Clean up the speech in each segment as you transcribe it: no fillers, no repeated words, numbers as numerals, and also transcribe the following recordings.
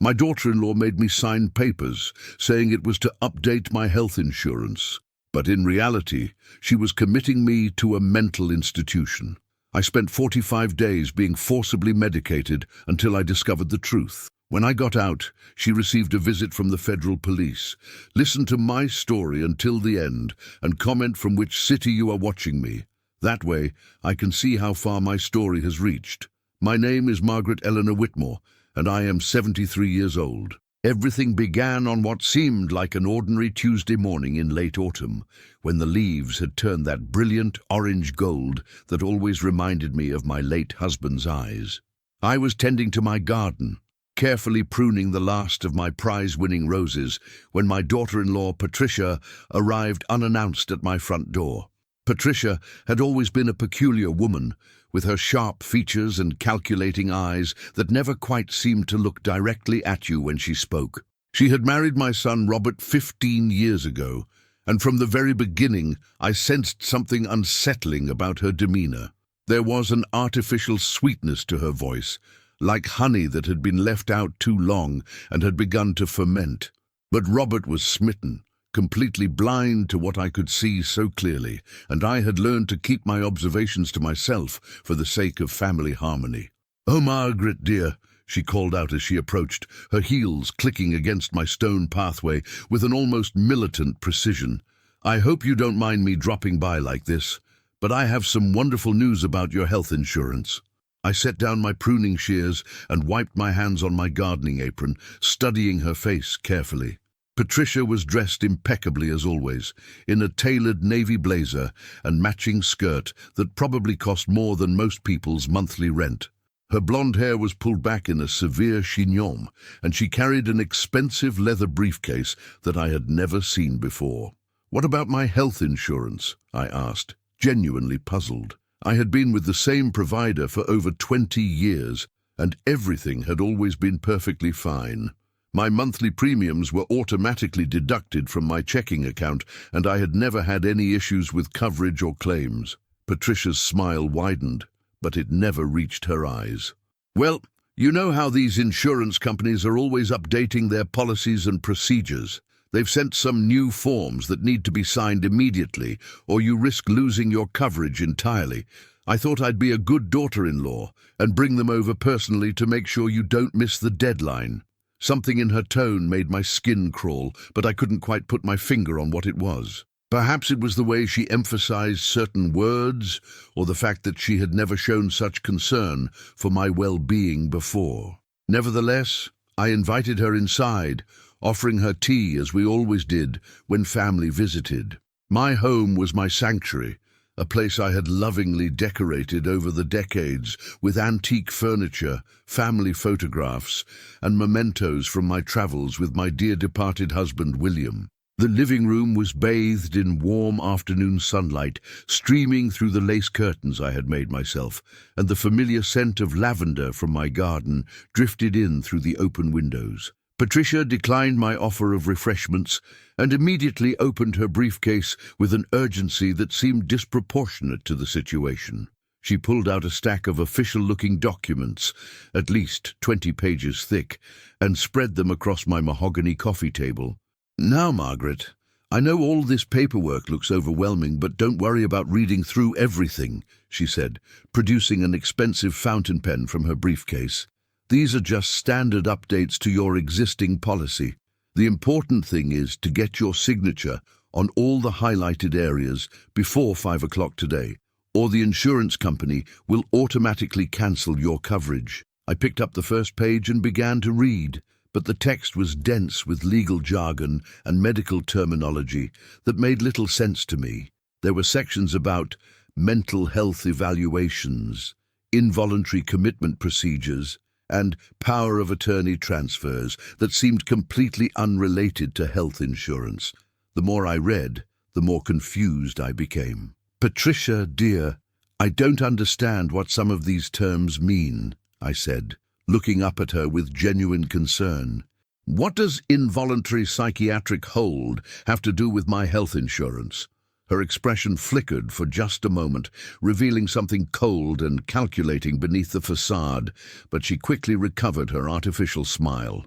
My daughter-in-law made me sign papers saying it was to update my health insurance. But in reality, she was committing me to a mental institution. I spent 45 days being forcibly medicated until I discovered the truth. When I got out, she received a visit from the federal police. Listen to my story until the end and comment from which city you are watching me. That way, I can see how far my story has reached. My name is Margaret Eleanor Whitmore, and I am 73 years old. Everything began on what seemed like an ordinary Tuesday morning in late autumn, when the leaves had turned that brilliant orange gold that always reminded me of my late husband's eyes. I was tending to my garden, carefully pruning the last of my prize-winning roses, when my daughter-in-law, Patricia, arrived unannounced at my front door. Patricia had always been a peculiar woman, with her sharp features and calculating eyes that never quite seemed to look directly at you when she spoke. She had married my son Robert 15 years ago, and from the very beginning I sensed something unsettling about her demeanor. There was an artificial sweetness to her voice, like honey that had been left out too long and had begun to ferment. But Robert was smitten, completely blind to what I could see so clearly, and I had learned to keep my observations to myself for the sake of family harmony. "Oh, Margaret, dear," she called out as she approached, her heels clicking against my stone pathway with an almost militant precision. "I hope you don't mind me dropping by like this, but I have some wonderful news about your health insurance." I set down my pruning shears and wiped my hands on my gardening apron, studying her face carefully. Patricia was dressed impeccably as always, in a tailored navy blazer and matching skirt that probably cost more than most people's monthly rent. Her blonde hair was pulled back in a severe chignon, and she carried an expensive leather briefcase that I had never seen before. "What about my health insurance?" I asked, genuinely puzzled. I had been with the same provider for over 20 years, and everything had always been perfectly fine. My monthly premiums were automatically deducted from my checking account, and I had never had any issues with coverage or claims. Patricia's smile widened, but it never reached her eyes. "Well, you know how these insurance companies are always updating their policies and procedures. They've sent some new forms that need to be signed immediately, or you risk losing your coverage entirely. I thought I'd be a good daughter-in-law and bring them over personally to make sure you don't miss the deadline." Something in her tone made my skin crawl, but I couldn't quite put my finger on what it was. Perhaps it was the way she emphasized certain words, or the fact that she had never shown such concern for my well-being before. Nevertheless, I invited her inside, offering her tea as we always did when family visited. My home was my sanctuary, a place I had lovingly decorated over the decades with antique furniture, family photographs, and mementos from my travels with my dear departed husband, William. The living room was bathed in warm afternoon sunlight, streaming through the lace curtains I had made myself, and the familiar scent of lavender from my garden drifted in through the open windows. Patricia declined my offer of refreshments and immediately opened her briefcase with an urgency that seemed disproportionate to the situation. She pulled out a stack of official-looking documents, at least 20 pages thick, and spread them across my mahogany coffee table. "Now, Margaret, I know all this paperwork looks overwhelming, but don't worry about reading through everything," she said, producing an expensive fountain pen from her briefcase. "These are just standard updates to your existing policy. The important thing is to get your signature on all the highlighted areas before 5 o'clock today, or the insurance company will automatically cancel your coverage." I picked up the first page and began to read, but the text was dense with legal jargon and medical terminology that made little sense to me. There were sections about mental health evaluations, involuntary commitment procedures, and power of attorney transfers that seemed completely unrelated to health insurance. The more I read, the more confused I became. "Patricia, dear, I don't understand what some of these terms mean," I said, looking up at her with genuine concern. "What does involuntary psychiatric hold have to do with my health insurance?" Her expression flickered for just a moment, revealing something cold and calculating beneath the facade, but she quickly recovered her artificial smile.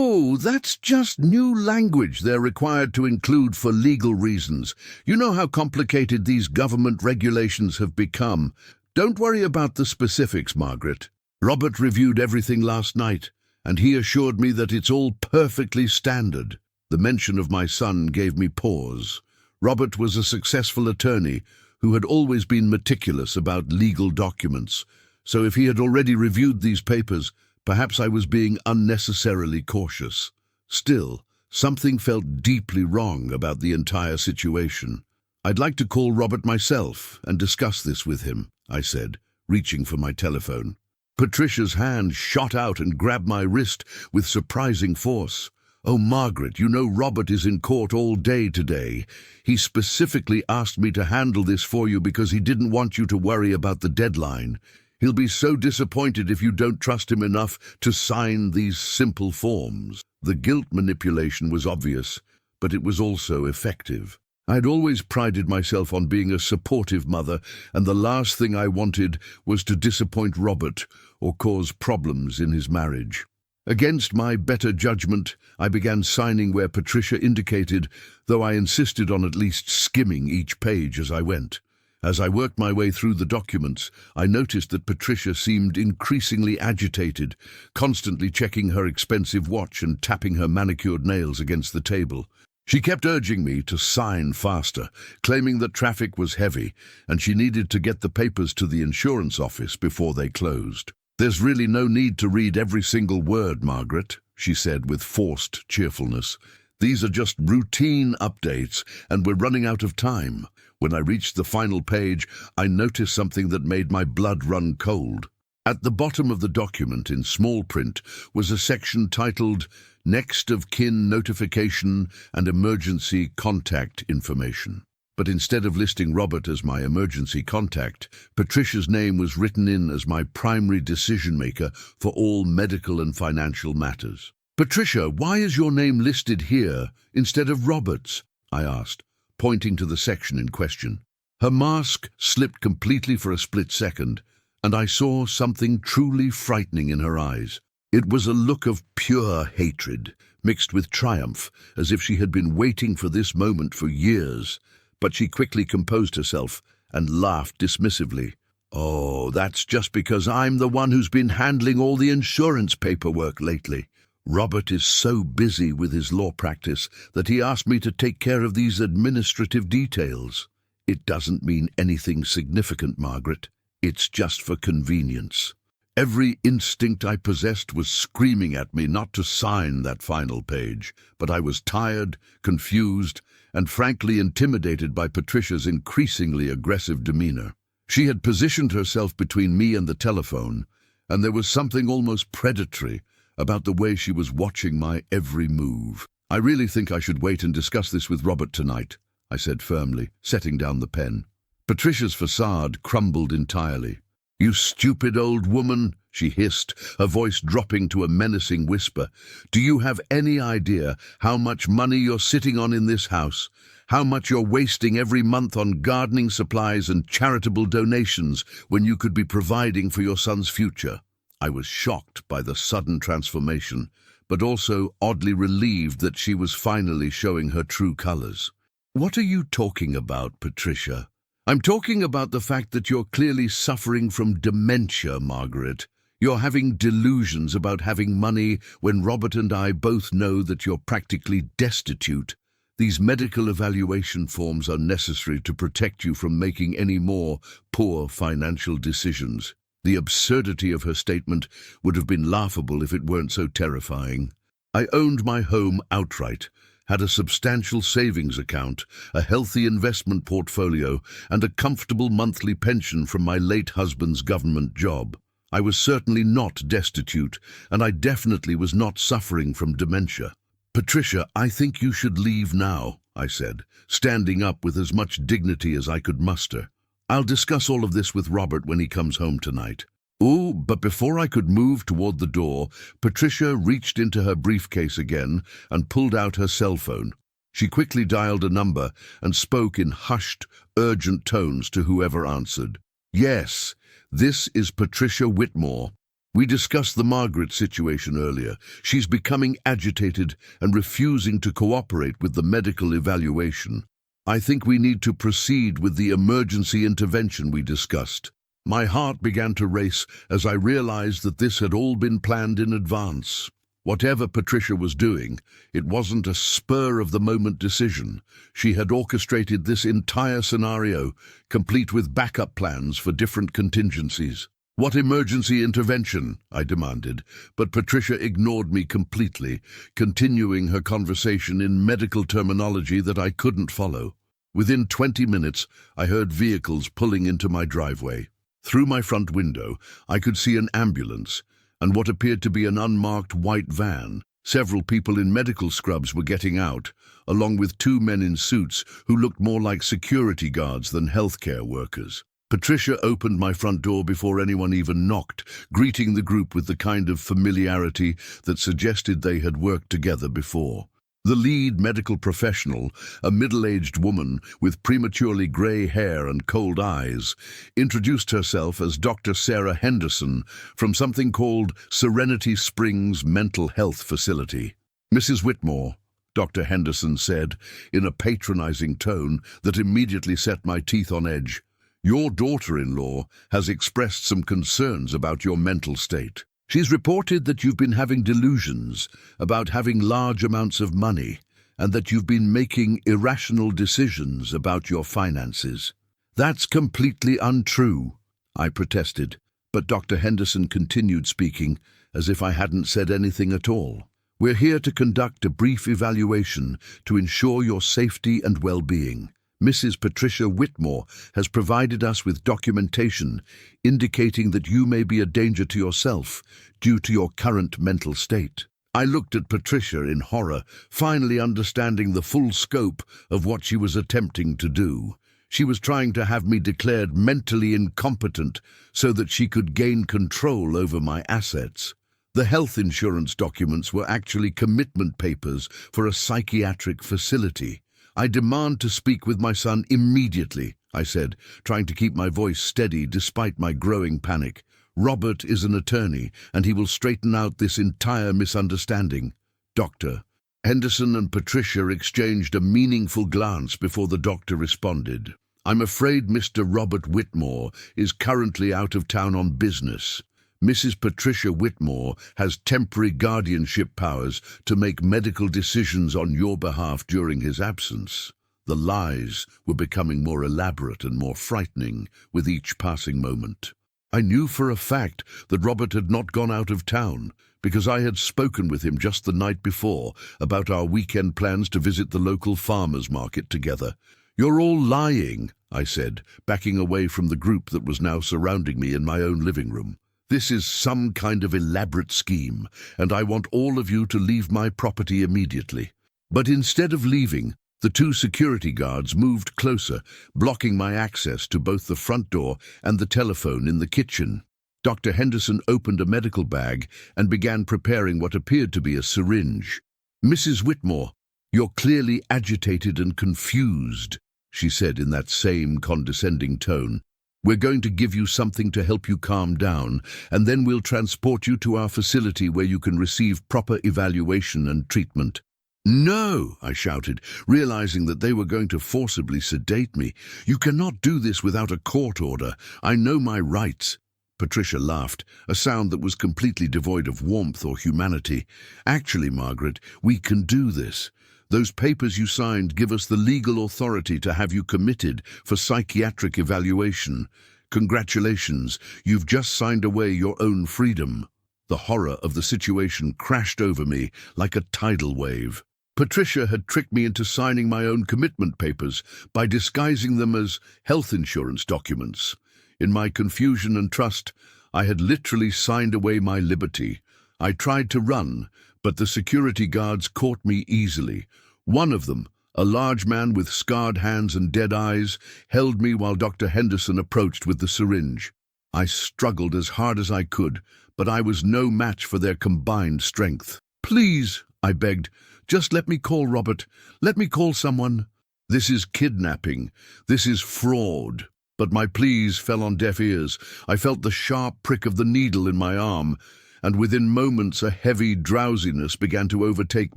Oh, that's just new language they're required to include for legal reasons. You know how complicated these government regulations have become. Don't worry about the specifics, Margaret. Robert reviewed everything last night, and he assured me that it's all perfectly standard. The mention of my son gave me pause. Robert was a successful attorney who had always been meticulous about legal documents, so if he had already reviewed these papers, perhaps I was being unnecessarily cautious. Still, something felt deeply wrong about the entire situation. I'd like to call Robert myself and discuss this with him, I said, reaching for my telephone. Patricia's hand shot out and grabbed my wrist with surprising force. Oh, Margaret, you know Robert is in court all day today. He specifically asked me to handle this for you because he didn't want you to worry about the deadline. He'll be so disappointed if you don't trust him enough to sign these simple forms. The guilt manipulation was obvious, but it was also effective. I'd always prided myself on being a supportive mother, and the last thing I wanted was to disappoint Robert or cause problems in his marriage. Against my better judgment, I began signing where Patricia indicated, though I insisted on at least skimming each page as I went. As I worked my way through the documents, I noticed that Patricia seemed increasingly agitated, constantly checking her expensive watch and tapping her manicured nails against the table. She kept urging me to sign faster, claiming that traffic was heavy and she needed to get the papers to the insurance office before they closed. "There's really no need to read every single word, Margaret," she said with forced cheerfulness. "These are just routine updates, and we're running out of time." When I reached the final page, I noticed something that made my blood run cold. At the bottom of the document, in small print, was a section titled Next of Kin Notification and Emergency Contact Information. But instead of listing Robert as my emergency contact, Patricia's name was written in as my primary decision-maker for all medical and financial matters. "Patricia, why is your name listed here instead of Robert's?" I asked, pointing to the section in question. Her mask slipped completely for a split second, and I saw something truly frightening in her eyes. It was a look of pure hatred, mixed with triumph, as if she had been waiting for this moment for years. But she quickly composed herself and laughed dismissively. "Oh, that's just because I'm the one who's been handling all the insurance paperwork lately. Robert is so busy with his law practice that he asked me to take care of these administrative details. It doesn't mean anything significant, Margaret. It's just for convenience." Every instinct I possessed was screaming at me not to sign that final page, but I was tired, confused, and frankly intimidated by Patricia's increasingly aggressive demeanor. She had positioned herself between me and the telephone, and there was something almost predatory about the way she was watching my every move. "I really think I should wait and discuss this with Robert tonight," I said firmly, setting down the pen. Patricia's facade crumbled entirely. "You stupid old woman," she hissed, her voice dropping to a menacing whisper. "Do you have any idea how much money you're sitting on in this house? How much you're wasting every month on gardening supplies and charitable donations when you could be providing for your son's future?" I was shocked by the sudden transformation, but also oddly relieved that she was finally showing her true colors. "What are you talking about, Patricia?" "I'm talking about the fact that you're clearly suffering from dementia, Margaret. You're having delusions about having money when Robert and I both know that you're practically destitute. These medical evaluation forms are necessary to protect you from making any more poor financial decisions." The absurdity of her statement would have been laughable if it weren't so terrifying. I owned my home outright, had a substantial savings account, a healthy investment portfolio, and a comfortable monthly pension from my late husband's government job. I was certainly not destitute, and I definitely was not suffering from dementia. "Patricia, I think you should leave now," I said, standing up with as much dignity as I could muster. "I'll discuss all of this with Robert when he comes home tonight." "Ooh," but before I could move toward the door, Patricia reached into her briefcase again and pulled out her cell phone. She quickly dialed a number and spoke in hushed, urgent tones to whoever answered. "Yes, this is Patricia Whitmore. We discussed the Margaret situation earlier. She's becoming agitated and refusing to cooperate with the medical evaluation. I think we need to proceed with the emergency intervention we discussed. My heart began to race as I realized that this had all been planned in advance. Whatever Patricia was doing, it wasn't a spur-of-the-moment decision. She had orchestrated this entire scenario, complete with backup plans for different contingencies. "What emergency intervention?" I demanded, but Patricia ignored me completely, continuing her conversation in medical terminology that I couldn't follow. Within 20 minutes, I heard vehicles pulling into my driveway. Through my front window, I could see an ambulance and what appeared to be an unmarked white van. Several people in medical scrubs were getting out, along with two men in suits who looked more like security guards than healthcare workers. Patricia opened my front door before anyone even knocked, greeting the group with the kind of familiarity that suggested they had worked together before. The lead medical professional, a middle-aged woman with prematurely grey hair and cold eyes, introduced herself as Dr. Sarah Henderson from something called Serenity Springs Mental Health Facility. "Mrs. Whitmore," Dr. Henderson said, in a patronizing tone that immediately set my teeth on edge, "your daughter-in-law has expressed some concerns about your mental state. She's reported that you've been having delusions about having large amounts of money and that you've been making irrational decisions about your finances." "That's completely untrue," I protested, but Dr. Henderson continued speaking as if I hadn't said anything at all. "We're here to conduct a brief evaluation to ensure your safety and well-being. Mrs. Patricia Whitmore has provided us with documentation indicating that you may be a danger to yourself due to your current mental state." I looked at Patricia in horror, finally understanding the full scope of what she was attempting to do. She was trying to have me declared mentally incompetent so that she could gain control over my assets. The health insurance documents were actually commitment papers for a psychiatric facility. "I demand to speak with my son immediately," I said, trying to keep my voice steady despite my growing panic. "Robert is an attorney, and he will straighten out this entire misunderstanding." "Doctor." Henderson and Patricia exchanged a meaningful glance before the doctor responded. "I'm afraid Mr. Robert Whitmore is currently out of town on business. Mrs. Patricia Whitmore has temporary guardianship powers to make medical decisions on your behalf during his absence." The lies were becoming more elaborate and more frightening with each passing moment. I knew for a fact that Robert had not gone out of town because I had spoken with him just the night before about our weekend plans to visit the local farmers market together. "You're all lying," I said, backing away from the group that was now surrounding me in my own living room. "This is some kind of elaborate scheme, and I want all of you to leave my property immediately." But instead of leaving, the two security guards moved closer, blocking my access to both the front door and the telephone in the kitchen. Dr. Henderson opened a medical bag and began preparing what appeared to be a syringe. "Mrs. Whitmore, you're clearly agitated and confused," she said in that same condescending tone. "We're going to give you something to help you calm down, and then we'll transport you to our facility where you can receive proper evaluation and treatment." "No!" I shouted, realizing that they were going to forcibly sedate me. "You cannot do this without a court order. I know my rights." Patricia laughed, a sound that was completely devoid of warmth or humanity. "Actually, Margaret, we can do this. Those papers you signed give us the legal authority to have you committed for psychiatric evaluation. Congratulations, you've just signed away your own freedom." The horror of the situation crashed over me like a tidal wave. Patricia had tricked me into signing my own commitment papers by disguising them as health insurance documents. In my confusion and trust, I had literally signed away my liberty. I tried to run, but the security guards caught me easily. One of them, a large man with scarred hands and dead eyes, held me while Dr. Henderson approached with the syringe. I struggled as hard as I could, but I was no match for their combined strength. "Please," I begged, "just let me call Robert. Let me call someone." "This is kidnapping. This is fraud." But my pleas fell on deaf ears. I felt the sharp prick of the needle in my arm, and within moments a heavy drowsiness began to overtake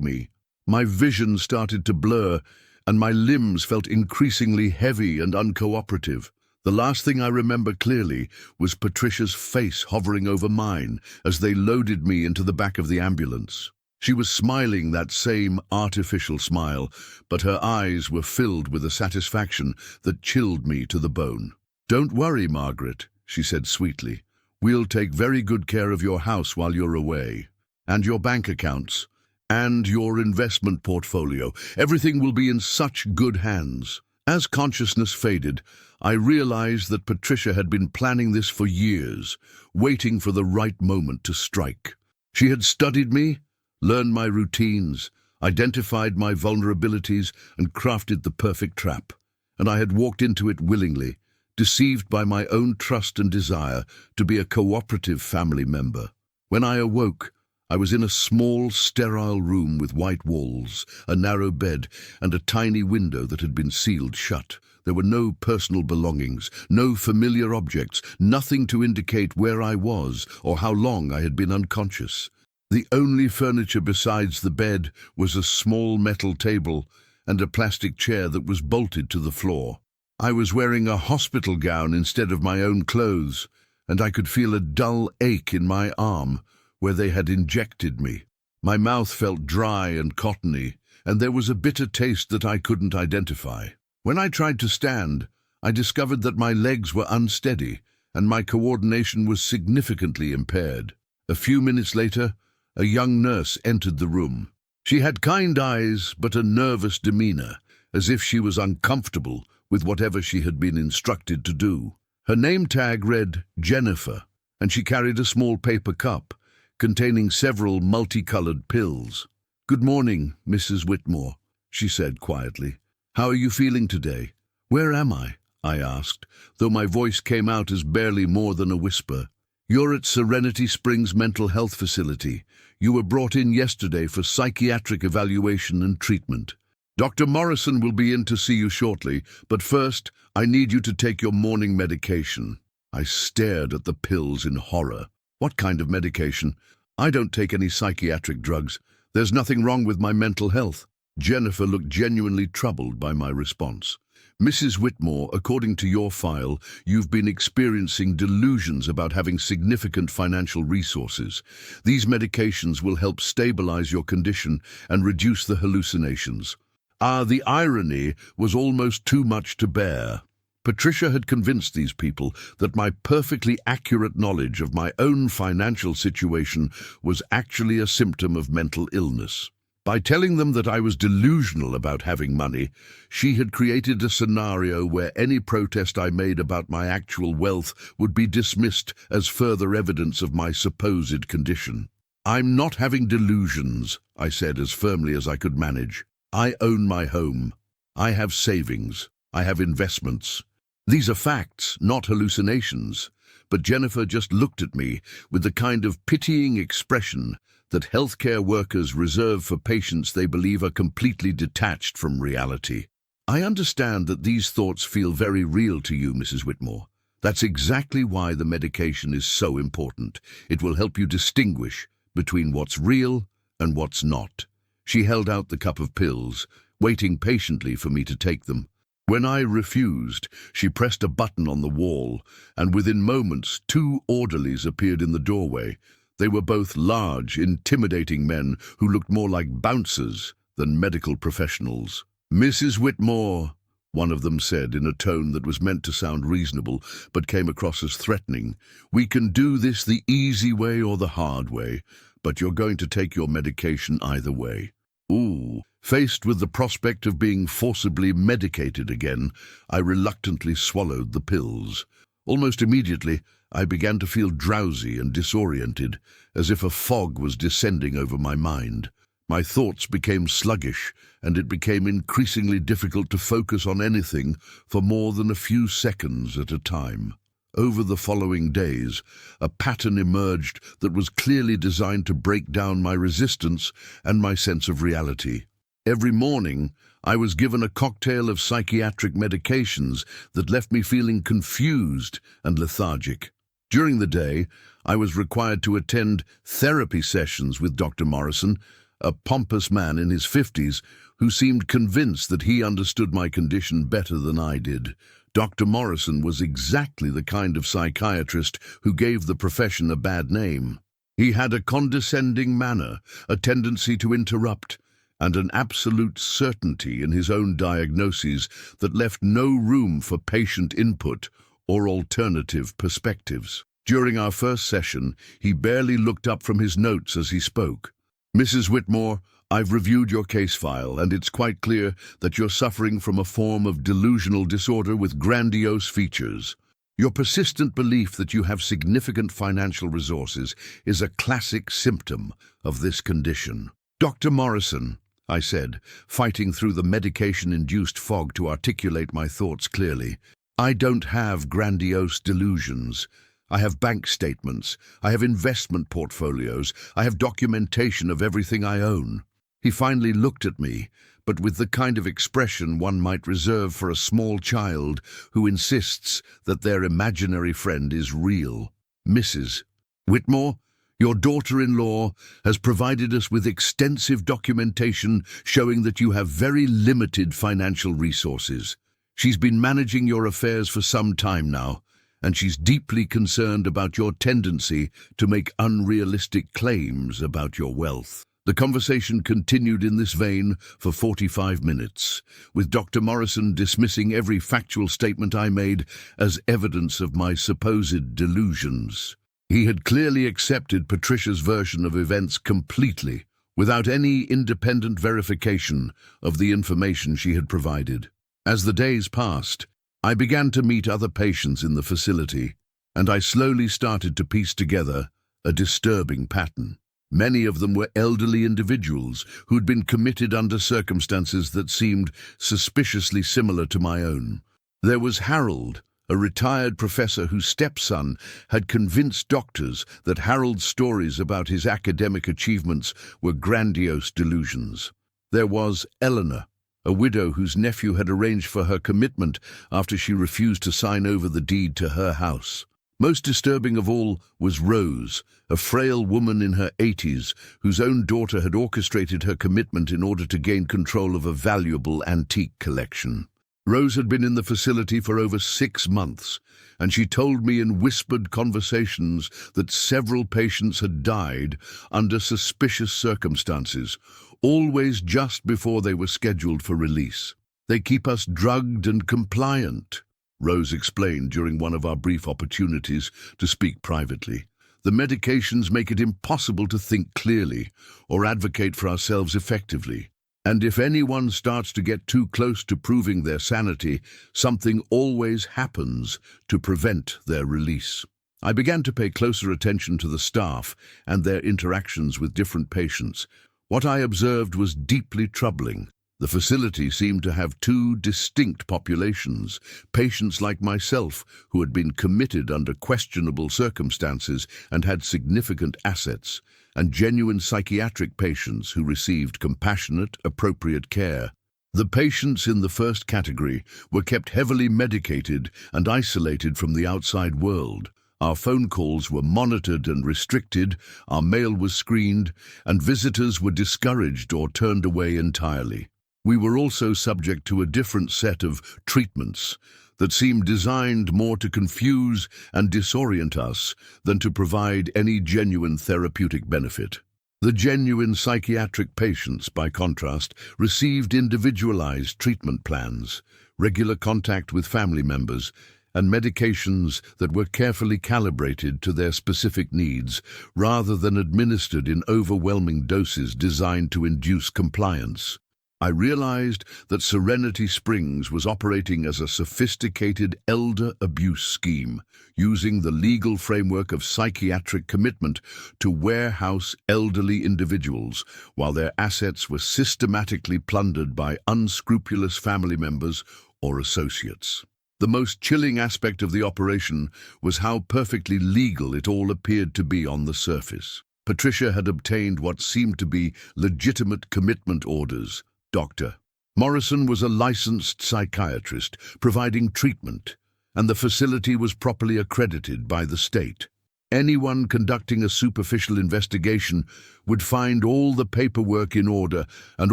me. My vision started to blur, and my limbs felt increasingly heavy and uncooperative. The last thing I remember clearly was Patricia's face hovering over mine as they loaded me into the back of the ambulance. She was smiling that same artificial smile, but her eyes were filled with a satisfaction that chilled me to the bone. "Don't worry, Margaret," she said sweetly. "We'll take very good care of your house while you're away, and your bank accounts, and your investment portfolio. Everything will be in such good hands." As consciousness faded, I realized that Patricia had been planning this for years, waiting for the right moment to strike. She had studied me, learned my routines, identified my vulnerabilities, and crafted the perfect trap. And I had walked into it willingly, deceived by my own trust and desire to be a cooperative family member. When I awoke, I was in a small, sterile room with white walls, a narrow bed, and a tiny window that had been sealed shut. There were no personal belongings, no familiar objects, nothing to indicate where I was or how long I had been unconscious. The only furniture besides the bed was a small metal table and a plastic chair that was bolted to the floor. I was wearing a hospital gown instead of my own clothes, and I could feel a dull ache in my arm where they had injected me. My mouth felt dry and cottony, and there was a bitter taste that I couldn't identify. When I tried to stand, I discovered that my legs were unsteady and my coordination was significantly impaired. A few minutes later, a young nurse entered the room. She had kind eyes but a nervous demeanor, as if she was uncomfortable with whatever she had been instructed to do. Her name tag read Jennifer, and she carried a small paper cup containing several multicolored pills. "Good morning, Mrs. Whitmore," she said quietly. "How are you feeling today?" "Where am I?" I asked, though my voice came out as barely more than a whisper. "You're at Serenity Springs Mental Health Facility. You were brought in yesterday for psychiatric evaluation and treatment. Dr. Morrison will be in to see you shortly, but first, I need you to take your morning medication." I stared at the pills in horror. "What kind of medication? I don't take any psychiatric drugs. There's nothing wrong with my mental health." Jennifer looked genuinely troubled by my response. "Mrs. Whitmore, according to your file, you've been experiencing delusions about having significant financial resources. These medications will help stabilize your condition and reduce the hallucinations." The irony was almost too much to bear. Patricia had convinced these people that my perfectly accurate knowledge of my own financial situation was actually a symptom of mental illness. By telling them that I was delusional about having money, she had created a scenario where any protest I made about my actual wealth would be dismissed as further evidence of my supposed condition. "I'm not having delusions," I said as firmly as I could manage. "I own my home. I have savings. I have investments. These are facts, not hallucinations." But Jennifer just looked at me with the kind of pitying expression that healthcare workers reserve for patients they believe are completely detached from reality. "I understand that these thoughts feel very real to you, Mrs. Whitmore. That's exactly why the medication is so important. It will help you distinguish between what's real and what's not." She held out the cup of pills, waiting patiently for me to take them. When I refused, she pressed a button on the wall, and within moments 2 orderlies appeared in the doorway. They were both large, intimidating men who looked more like bouncers than medical professionals. "Mrs. Whitmore," one of them said in a tone that was meant to sound reasonable but came across as threatening, "we can do this the easy way or the hard way, but you're going to take your medication either way." Ooh. Faced with the prospect of being forcibly medicated again, I reluctantly swallowed the pills. Almost immediately, I began to feel drowsy and disoriented, as if a fog was descending over my mind. My thoughts became sluggish, and it became increasingly difficult to focus on anything for more than a few seconds at a time. Over the following days, a pattern emerged that was clearly designed to break down my resistance and my sense of reality. Every morning, I was given a cocktail of psychiatric medications that left me feeling confused and lethargic. During the day, I was required to attend therapy sessions with Dr. Morrison, a pompous man in his 50s who seemed convinced that he understood my condition better than I did. Dr. Morrison was exactly the kind of psychiatrist who gave the profession a bad name. He had a condescending manner, a tendency to interrupt, and an absolute certainty in his own diagnoses that left no room for patient input or alternative perspectives. During our first session, he barely looked up from his notes as he spoke. "Mrs. Whitmore, I've reviewed your case file, and it's quite clear that you're suffering from a form of delusional disorder with grandiose features. Your persistent belief that you have significant financial resources is a classic symptom of this condition." "Dr. Morrison," I said, fighting through the medication-induced fog to articulate my thoughts clearly, "I don't have grandiose delusions. I have bank statements, I have investment portfolios, I have documentation of everything I own." He finally looked at me, but with the kind of expression one might reserve for a small child who insists that their imaginary friend is real. "Mrs. Whitmore, your daughter-in-law has provided us with extensive documentation showing that you have very limited financial resources. She's been managing your affairs for some time now, and she's deeply concerned about your tendency to make unrealistic claims about your wealth." The conversation continued in this vein for 45 minutes, with Dr. Morrison dismissing every factual statement I made as evidence of my supposed delusions. He had clearly accepted Patricia's version of events completely, without any independent verification of the information she had provided. As the days passed, I began to meet other patients in the facility, and I slowly started to piece together a disturbing pattern. Many of them were elderly individuals who'd been committed under circumstances that seemed suspiciously similar to my own. There was Harold, a retired professor whose stepson had convinced doctors that Harold's stories about his academic achievements were grandiose delusions. There was Eleanor, a widow whose nephew had arranged for her commitment after she refused to sign over the deed to her house. Most disturbing of all was Rose, a frail woman in her 80s whose own daughter had orchestrated her commitment in order to gain control of a valuable antique collection. Rose had been in the facility for over 6 months, and she told me in whispered conversations that several patients had died under suspicious circumstances, always just before they were scheduled for release. "They keep us drugged and compliant," Rose explained during one of our brief opportunities to speak privately. "The medications make it impossible to think clearly or advocate for ourselves effectively. And if anyone starts to get too close to proving their sanity, something always happens to prevent their release." I began to pay closer attention to the staff and their interactions with different patients. What I observed was deeply troubling. The facility seemed to have two distinct populations: patients like myself who had been committed under questionable circumstances and had significant assets, and genuine psychiatric patients who received compassionate, appropriate care. The patients in the first category were kept heavily medicated and isolated from the outside world. Our phone calls were monitored and restricted, our mail was screened, and visitors were discouraged or turned away entirely. We were also subject to a different set of treatments that seemed designed more to confuse and disorient us than to provide any genuine therapeutic benefit. The genuine psychiatric patients, by contrast, received individualized treatment plans, regular contact with family members, and medications that were carefully calibrated to their specific needs, rather than administered in overwhelming doses designed to induce compliance. I realized that Serenity Springs was operating as a sophisticated elder abuse scheme, using the legal framework of psychiatric commitment to warehouse elderly individuals, while their assets were systematically plundered by unscrupulous family members or associates. The most chilling aspect of the operation was how perfectly legal it all appeared to be on the surface. Patricia had obtained what seemed to be legitimate commitment orders, Dr. Morrison was a licensed psychiatrist providing treatment, and the facility was properly accredited by the state. Anyone conducting a superficial investigation would find all the paperwork in order and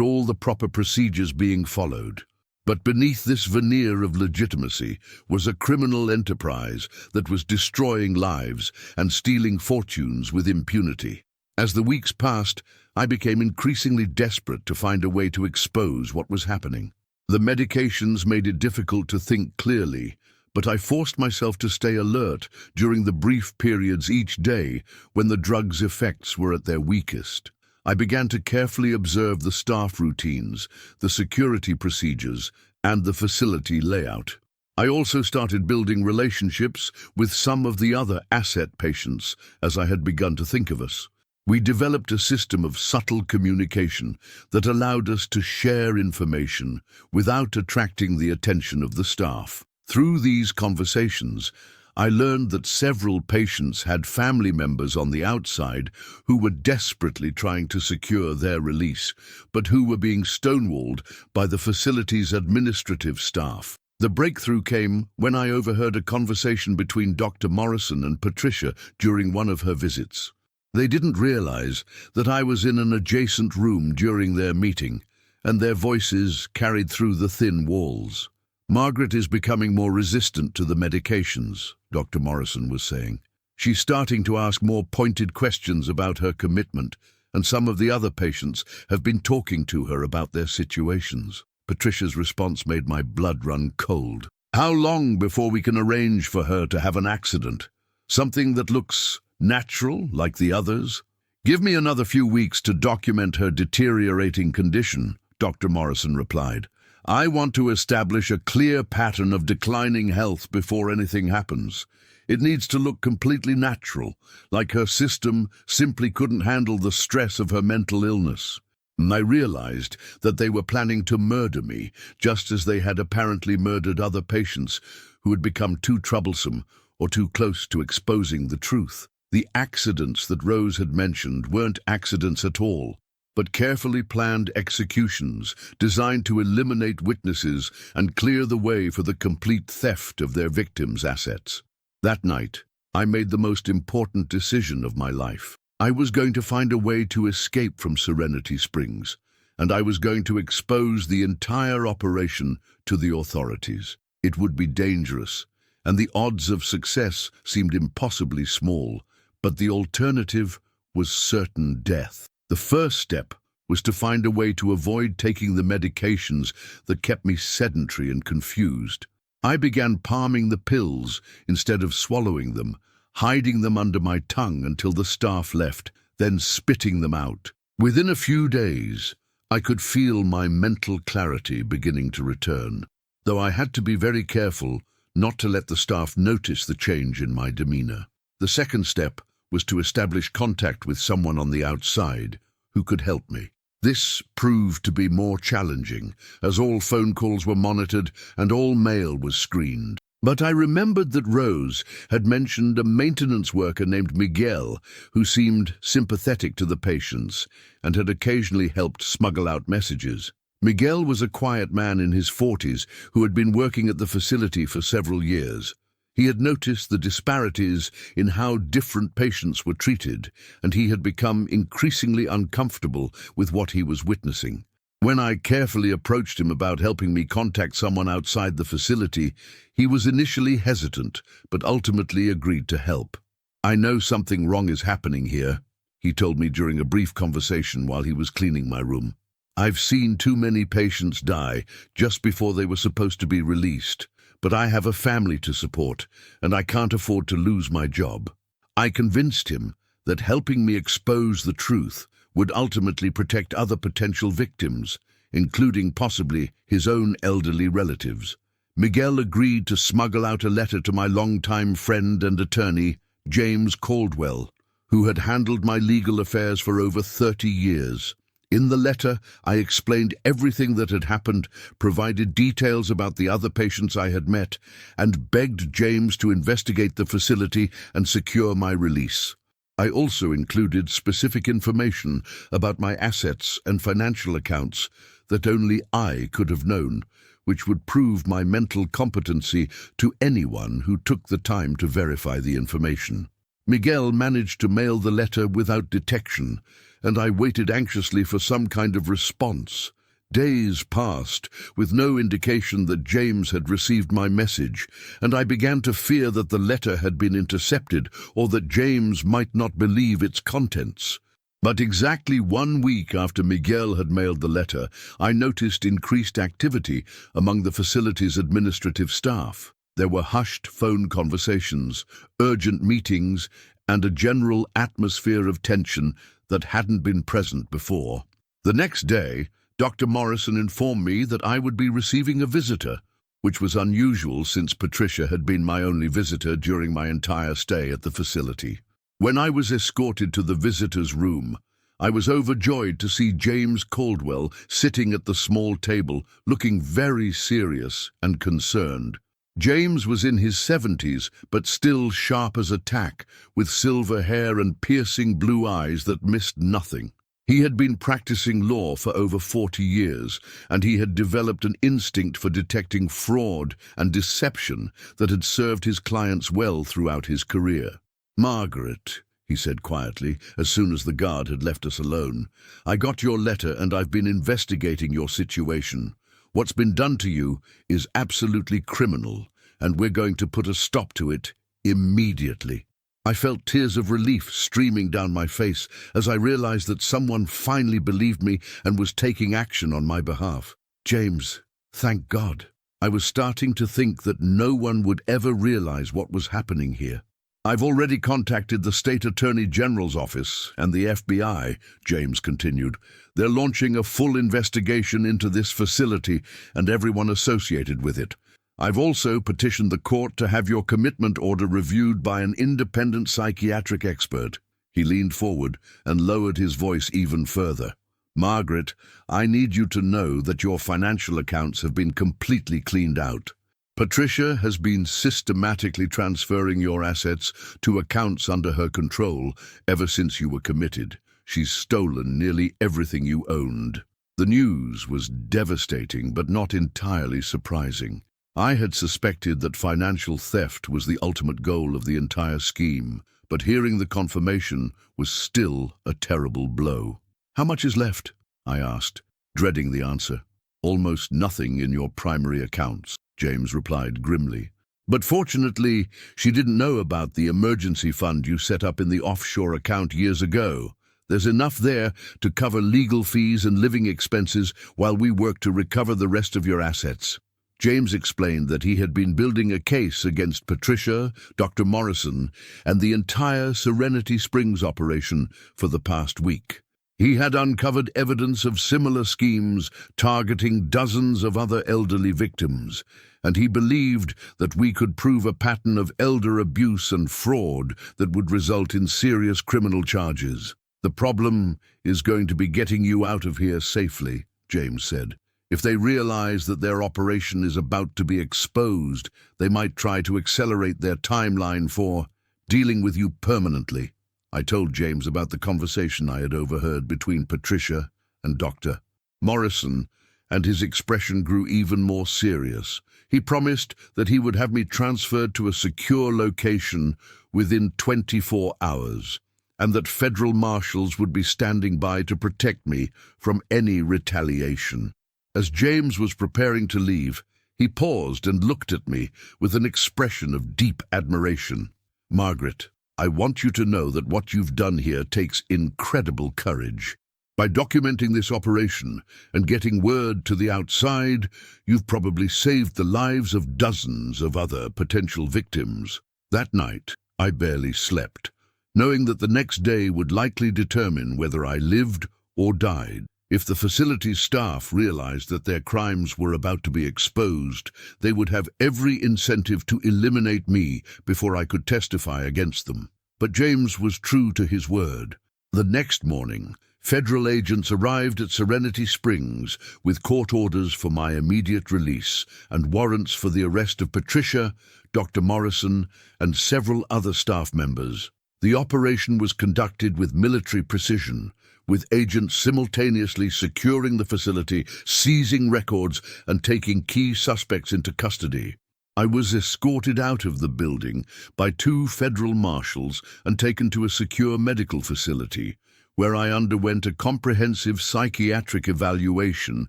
all the proper procedures being followed. But beneath this veneer of legitimacy was a criminal enterprise that was destroying lives and stealing fortunes with impunity. As the weeks passed, I became increasingly desperate to find a way to expose what was happening. The medications made it difficult to think clearly, but I forced myself to stay alert during the brief periods each day when the drug's effects were at their weakest. I began to carefully observe the staff routines, the security procedures, and the facility layout. I also started building relationships with some of the other asset patients, as I had begun to think of us. We developed a system of subtle communication that allowed us to share information without attracting the attention of the staff. Through these conversations, I learned that several patients had family members on the outside who were desperately trying to secure their release, but who were being stonewalled by the facility's administrative staff. The breakthrough came when I overheard a conversation between Dr. Morrison and Patricia during one of her visits. They didn't realize that I was in an adjacent room during their meeting, and their voices carried through the thin walls. "Margaret is becoming more resistant to the medications," Dr. Morrison was saying. "She's starting to ask more pointed questions about her commitment, and some of the other patients have been talking to her about their situations." Patricia's response made my blood run cold. "How long before we can arrange for her to have an accident? Something that looks natural, like the others?" "Give me another few weeks to document her deteriorating condition," Dr. Morrison replied. "I want to establish a clear pattern of declining health before anything happens. It needs to look completely natural, like her system simply couldn't handle the stress of her mental illness." And I realized that they were planning to murder me, just as they had apparently murdered other patients who had become too troublesome or too close to exposing the truth. The accidents that Rose had mentioned weren't accidents at all, but carefully planned executions designed to eliminate witnesses and clear the way for the complete theft of their victims' assets. That night, I made the most important decision of my life. I was going to find a way to escape from Serenity Springs, and I was going to expose the entire operation to the authorities. It would be dangerous, and the odds of success seemed impossibly small, but the alternative was certain death. The first step was to find a way to avoid taking the medications that kept me sedentary and confused. I began palming the pills instead of swallowing them, hiding them under my tongue until the staff left, then spitting them out. Within a few days, I could feel my mental clarity beginning to return, though I had to be very careful not to let the staff notice the change in my demeanor. The second step was to establish contact with someone on the outside who could help me. This proved to be more challenging, as all phone calls were monitored and all mail was screened. But I remembered that Rose had mentioned a maintenance worker named Miguel who seemed sympathetic to the patients and had occasionally helped smuggle out messages. Miguel was a quiet man in his 40s who had been working at the facility for several years. He had noticed the disparities in how different patients were treated, and he had become increasingly uncomfortable with what he was witnessing. When I carefully approached him about helping me contact someone outside the facility, he was initially hesitant, but ultimately agreed to help. "I know something wrong is happening here," he told me during a brief conversation while he was cleaning my room. "I've seen too many patients die just before they were supposed to be released. But I have a family to support, and I can't afford to lose my job." I convinced him that helping me expose the truth would ultimately protect other potential victims, including possibly his own elderly relatives. Miguel agreed to smuggle out a letter to my longtime friend and attorney, James Caldwell, who had handled my legal affairs for over 30 years. In the letter, I explained everything that had happened, provided details about the other patients I had met, and begged James to investigate the facility and secure my release. I also included specific information about my assets and financial accounts that only I could have known, which would prove my mental competency to anyone who took the time to verify the information. Miguel managed to mail the letter without detection, and I waited anxiously for some kind of response. Days passed, with no indication that James had received my message, and I began to fear that the letter had been intercepted or that James might not believe its contents. But exactly 1 week after Miguel had mailed the letter, I noticed increased activity among the facility's administrative staff. There were hushed phone conversations, urgent meetings, and a general atmosphere of tension that hadn't been present before. The next day, Dr. Morrison informed me that I would be receiving a visitor, which was unusual since Patricia had been my only visitor during my entire stay at the facility. When I was escorted to the visitor's room, I was overjoyed to see James Caldwell sitting at the small table, looking very serious and concerned. James was in his 70s, but still sharp as a tack, with silver hair and piercing blue eyes that missed nothing. He had been practicing law for over 40 years, and he had developed an instinct for detecting fraud and deception that had served his clients well throughout his career. "Margaret," he said quietly, as soon as the guard had left us alone, "I got your letter and I've been investigating your situation. What's been done to you is absolutely criminal, and we're going to put a stop to it immediately." I felt tears of relief streaming down my face as I realized that someone finally believed me and was taking action on my behalf. "James, thank God." I was starting to think that no one would ever realize what was happening here. "I've already contacted the State Attorney General's office and the FBI," James continued. "They're launching a full investigation into this facility and everyone associated with it. I've also petitioned the court to have your commitment order reviewed by an independent psychiatric expert." He leaned forward and lowered his voice even further. "Margaret, I need you to know that your financial accounts have been completely cleaned out. Patricia has been systematically transferring your assets to accounts under her control ever since you were committed. She's stolen nearly everything you owned." The news was devastating, but not entirely surprising. I had suspected that financial theft was the ultimate goal of the entire scheme, but hearing the confirmation was still a terrible blow. "How much is left?" I asked, dreading the answer. "Almost nothing in your primary accounts," James replied grimly. "But fortunately, she didn't know about the emergency fund you set up in the offshore account years ago. There's enough there to cover legal fees and living expenses while we work to recover the rest of your assets." James explained that he had been building a case against Patricia, Dr. Morrison, and the entire Serenity Springs operation for the past week. He had uncovered evidence of similar schemes targeting dozens of other elderly victims, and he believed that we could prove a pattern of elder abuse and fraud that would result in serious criminal charges. "The problem is going to be getting you out of here safely," James said. "If they realize that their operation is about to be exposed, they might try to accelerate their timeline for dealing with you permanently." I told James about the conversation I had overheard between Patricia and Dr. Morrison, and his expression grew even more serious. He promised that he would have me transferred to a secure location within 24 hours, and that federal marshals would be standing by to protect me from any retaliation. As James was preparing to leave, he paused and looked at me with an expression of deep admiration. "Margaret, I want you to know that what you've done here takes incredible courage. By documenting this operation and getting word to the outside, you've probably saved the lives of dozens of other potential victims." That night, I barely slept, knowing that the next day would likely determine whether I lived or died. If the facility's staff realized that their crimes were about to be exposed, they would have every incentive to eliminate me before I could testify against them. But James was true to his word. The next morning, federal agents arrived at Serenity Springs with court orders for my immediate release and warrants for the arrest of Patricia, Dr. Morrison, and several other staff members. The operation was conducted with military precision, with agents simultaneously securing the facility, seizing records, and taking key suspects into custody. I was escorted out of the building by 2 federal marshals and taken to a secure medical facility, where I underwent a comprehensive psychiatric evaluation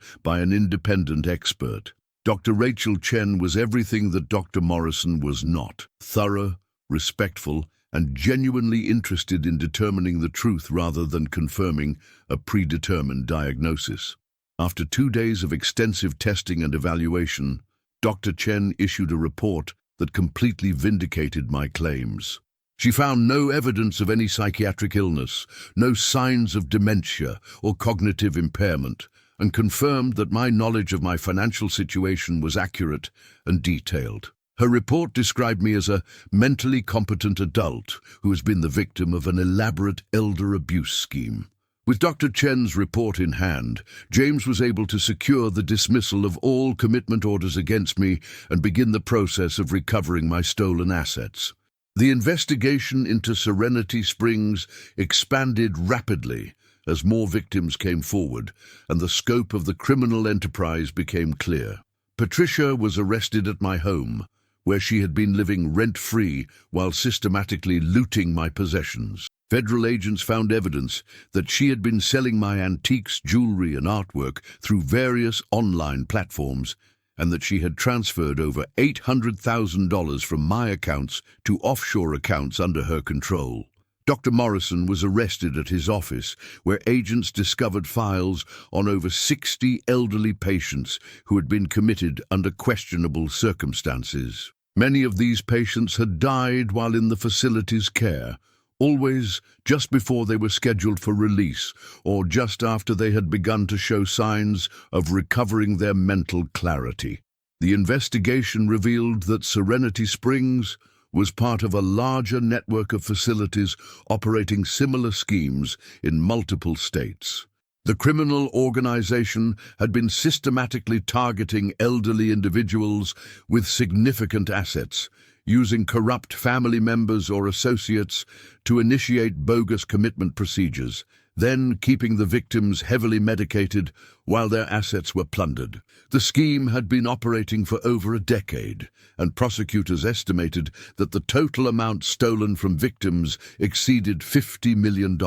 by an independent expert. Dr. Rachel Chen was everything that Dr. Morrison was not: thorough, respectful, and genuinely interested in determining the truth rather than confirming a predetermined diagnosis. After 2 days of extensive testing and evaluation, Dr. Chen issued a report that completely vindicated my claims. She found no evidence of any psychiatric illness, no signs of dementia or cognitive impairment, and confirmed that my knowledge of my financial situation was accurate and detailed. Her report described me as a mentally competent adult who has been the victim of an elaborate elder abuse scheme. With Dr. Chen's report in hand, James was able to secure the dismissal of all commitment orders against me and begin the process of recovering my stolen assets. The investigation into Serenity Springs expanded rapidly as more victims came forward and the scope of the criminal enterprise became clear. Patricia was arrested at my home, where she had been living rent-free while systematically looting my possessions. Federal agents found evidence that she had been selling my antiques, jewelry, and artwork through various online platforms, and that she had transferred over $800,000 from my accounts to offshore accounts under her control. Dr. Morrison was arrested at his office, where agents discovered files on over 60 elderly patients who had been committed under questionable circumstances. Many of these patients had died while in the facility's care, always just before they were scheduled for release or just after they had begun to show signs of recovering their mental clarity. The investigation revealed that Serenity Springs was part of a larger network of facilities operating similar schemes in multiple states. The criminal organization had been systematically targeting elderly individuals with significant assets, using corrupt family members or associates to initiate bogus commitment procedures, then keeping the victims heavily medicated while their assets were plundered. The scheme had been operating for over a decade, and prosecutors estimated that the total amount stolen from victims exceeded $50 million.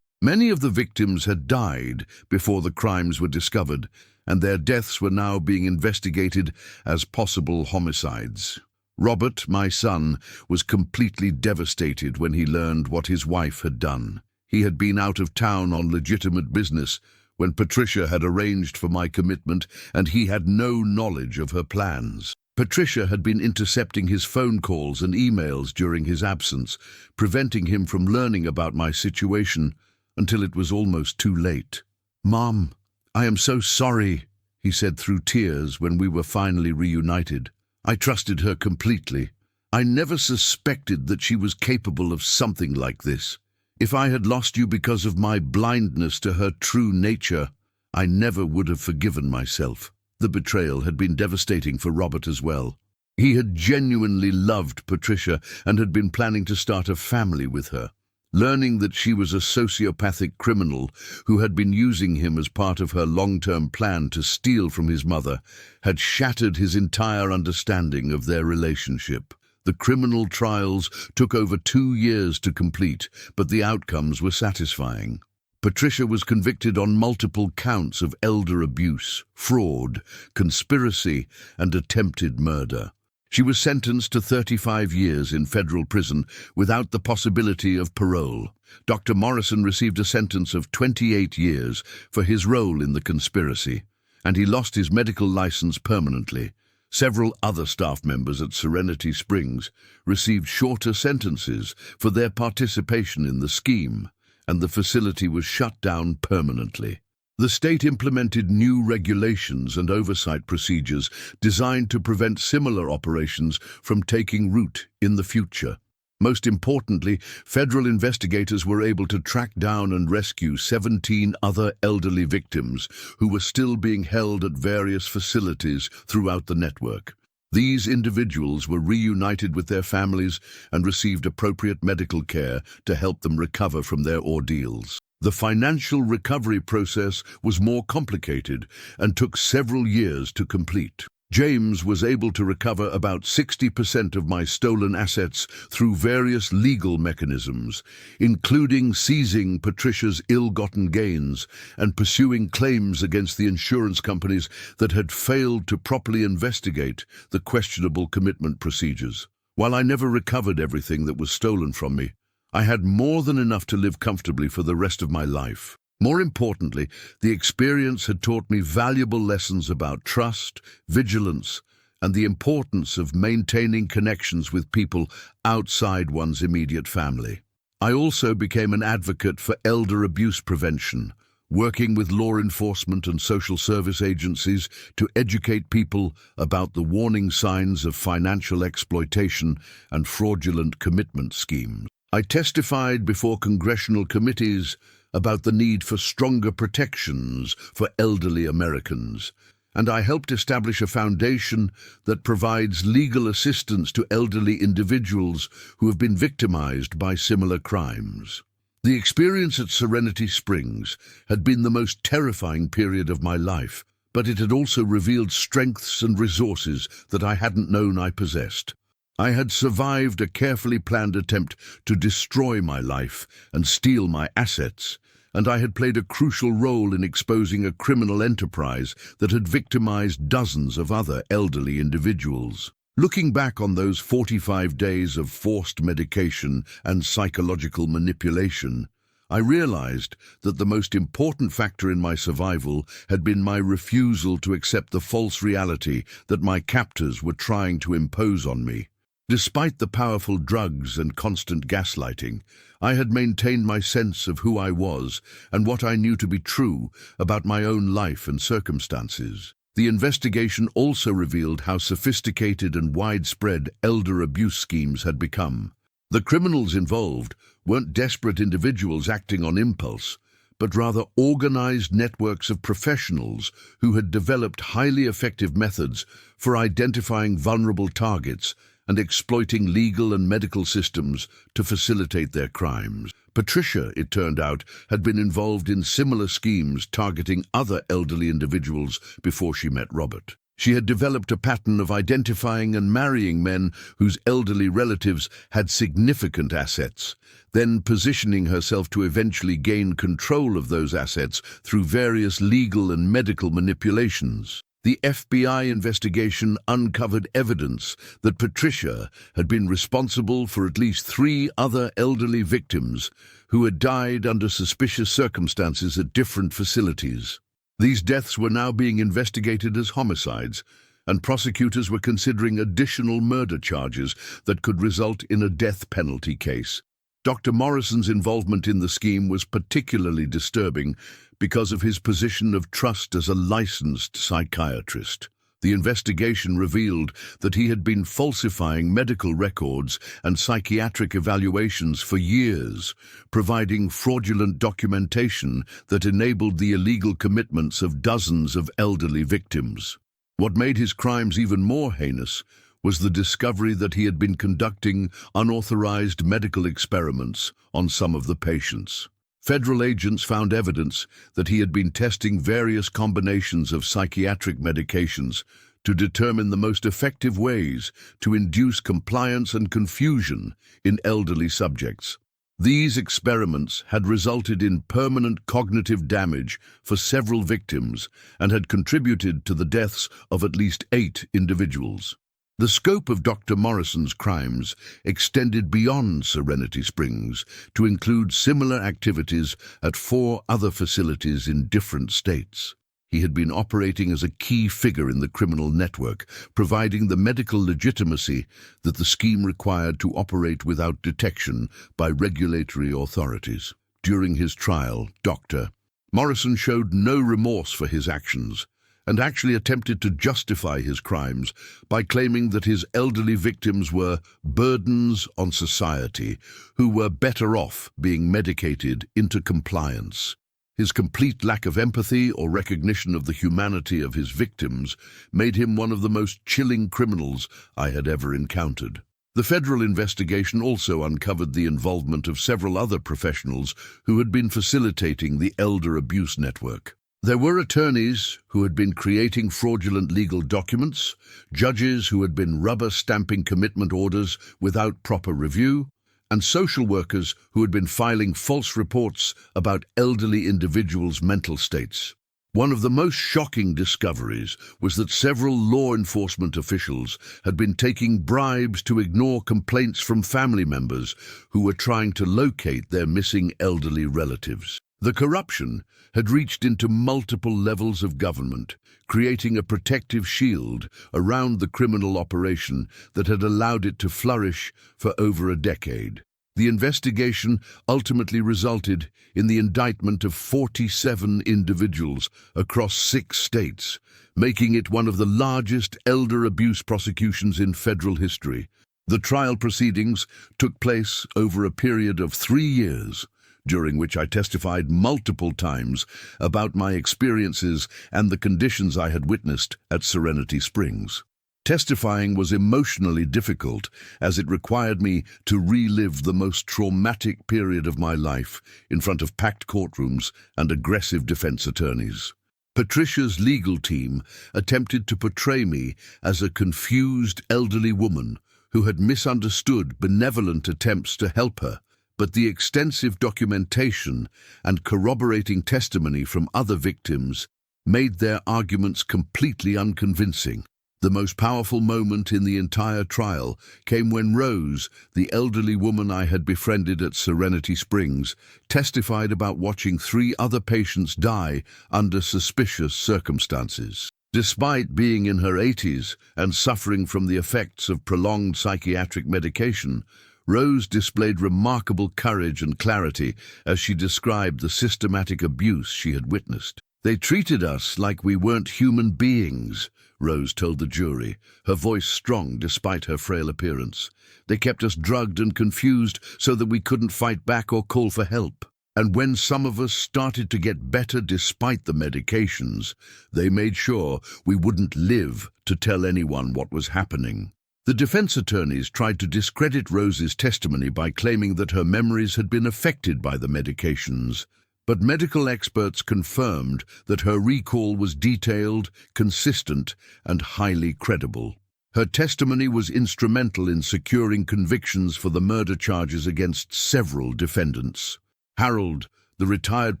Many of the victims had died before the crimes were discovered, and their deaths were now being investigated as possible homicides. Robert, my son, was completely devastated when he learned what his wife had done. He had been out of town on legitimate business when Patricia had arranged for my commitment, and he had no knowledge of her plans. Patricia had been intercepting his phone calls and emails during his absence, preventing him from learning about my situation until it was almost too late. "Mom, I am so sorry," he said through tears when we were finally reunited. "I trusted her completely. I never suspected that she was capable of something like this. If I had lost you because of my blindness to her true nature, I never would have forgiven myself." The betrayal had been devastating for Robert as well. He had genuinely loved Patricia and had been planning to start a family with her. Learning that she was a sociopathic criminal who had been using him as part of her long-term plan to steal from his mother had shattered his entire understanding of their relationship. The criminal trials took over 2 years to complete, but the outcomes were satisfying. Patricia was convicted on multiple counts of elder abuse, fraud, conspiracy, and attempted murder. She was sentenced to 35 years in federal prison without the possibility of parole. Dr. Morrison received a sentence of 28 years for his role in the conspiracy, and he lost his medical license permanently. Several other staff members at Serenity Springs received shorter sentences for their participation in the scheme, and the facility was shut down permanently. The state implemented new regulations and oversight procedures designed to prevent similar operations from taking root in the future. Most importantly, federal investigators were able to track down and rescue 17 other elderly victims who were still being held at various facilities throughout the network. These individuals were reunited with their families and received appropriate medical care to help them recover from their ordeals. The financial recovery process was more complicated and took several years to complete. James was able to recover about 60% of my stolen assets through various legal mechanisms, including seizing Patricia's ill-gotten gains and pursuing claims against the insurance companies that had failed to properly investigate the questionable commitment procedures. While I never recovered everything that was stolen from me, I had more than enough to live comfortably for the rest of my life. More importantly, the experience had taught me valuable lessons about trust, vigilance, and the importance of maintaining connections with people outside one's immediate family. I also became an advocate for elder abuse prevention, working with law enforcement and social service agencies to educate people about the warning signs of financial exploitation and fraudulent commitment schemes. I testified before congressional committees about the need for stronger protections for elderly Americans, and I helped establish a foundation that provides legal assistance to elderly individuals who have been victimized by similar crimes. The experience at Serenity Springs had been the most terrifying period of my life, but it had also revealed strengths and resources that I hadn't known I possessed. I had survived a carefully planned attempt to destroy my life and steal my assets, and I had played a crucial role in exposing a criminal enterprise that had victimized dozens of other elderly individuals. Looking back on those 45 days of forced medication and psychological manipulation, I realized that the most important factor in my survival had been my refusal to accept the false reality that my captors were trying to impose on me. Despite the powerful drugs and constant gaslighting, I had maintained my sense of who I was and what I knew to be true about my own life and circumstances. The investigation also revealed how sophisticated and widespread elder abuse schemes had become. The criminals involved weren't desperate individuals acting on impulse, but rather organized networks of professionals who had developed highly effective methods for identifying vulnerable targets and exploiting legal and medical systems to facilitate their crimes. Patricia, it turned out, had been involved in similar schemes targeting other elderly individuals before she met Robert. She had developed a pattern of identifying and marrying men whose elderly relatives had significant assets, then positioning herself to eventually gain control of those assets through various legal and medical manipulations. The FBI investigation uncovered evidence that Patricia had been responsible for at least 3 other elderly victims who had died under suspicious circumstances at different facilities. These deaths were now being investigated as homicides, and prosecutors were considering additional murder charges that could result in a death penalty case. Dr. Morrison's involvement in the scheme was particularly disturbing because of his position of trust as a licensed psychiatrist. The investigation revealed that he had been falsifying medical records and psychiatric evaluations for years, providing fraudulent documentation that enabled the illegal commitments of dozens of elderly victims. What made his crimes even more heinous was the discovery that he had been conducting unauthorized medical experiments on some of the patients. Federal agents found evidence that he had been testing various combinations of psychiatric medications to determine the most effective ways to induce compliance and confusion in elderly subjects. These experiments had resulted in permanent cognitive damage for several victims and had contributed to the deaths of at least 8 individuals. The scope of Dr. Morrison's crimes extended beyond Serenity Springs to include similar activities at 4 other facilities in different states. He had been operating as a key figure in the criminal network, providing the medical legitimacy that the scheme required to operate without detection by regulatory authorities. During his trial, Dr. Morrison showed no remorse for his actions, and actually attempted to justify his crimes by claiming that his elderly victims were burdens on society who were better off being medicated into compliance. His complete lack of empathy or recognition of the humanity of his victims made him one of the most chilling criminals I had ever encountered. The federal investigation also uncovered the involvement of several other professionals who had been facilitating the elder abuse network. There were attorneys who had been creating fraudulent legal documents, judges who had been rubber-stamping commitment orders without proper review, and social workers who had been filing false reports about elderly individuals' mental states. One of the most shocking discoveries was that several law enforcement officials had been taking bribes to ignore complaints from family members who were trying to locate their missing elderly relatives. The corruption had reached into multiple levels of government, creating a protective shield around the criminal operation that had allowed it to flourish for over a decade. The investigation ultimately resulted in the indictment of 47 individuals across 6 states, making it one of the largest elder abuse prosecutions in federal history. The trial proceedings took place over a period of 3 years, during which I testified multiple times about my experiences and the conditions I had witnessed at Serenity Springs. Testifying was emotionally difficult as it required me to relive the most traumatic period of my life in front of packed courtrooms and aggressive defense attorneys. Patricia's legal team attempted to portray me as a confused elderly woman who had misunderstood benevolent attempts to help her, but the extensive documentation and corroborating testimony from other victims made their arguments completely unconvincing. The most powerful moment in the entire trial came when Rose, the elderly woman I had befriended at Serenity Springs, testified about watching 3 other patients die under suspicious circumstances. Despite being in her 80s and suffering from the effects of prolonged psychiatric medication, Rose displayed remarkable courage and clarity as she described the systematic abuse she had witnessed. "They treated us like we weren't human beings," Rose told the jury, her voice strong despite her frail appearance. "They kept us drugged and confused so that we couldn't fight back or call for help. And when some of us started to get better despite the medications, they made sure we wouldn't live to tell anyone what was happening." The defense attorneys tried to discredit Rose's testimony by claiming that her memories had been affected by the medications, but medical experts confirmed that her recall was detailed, consistent, and highly credible. Her testimony was instrumental in securing convictions for the murder charges against several defendants. Harold, the retired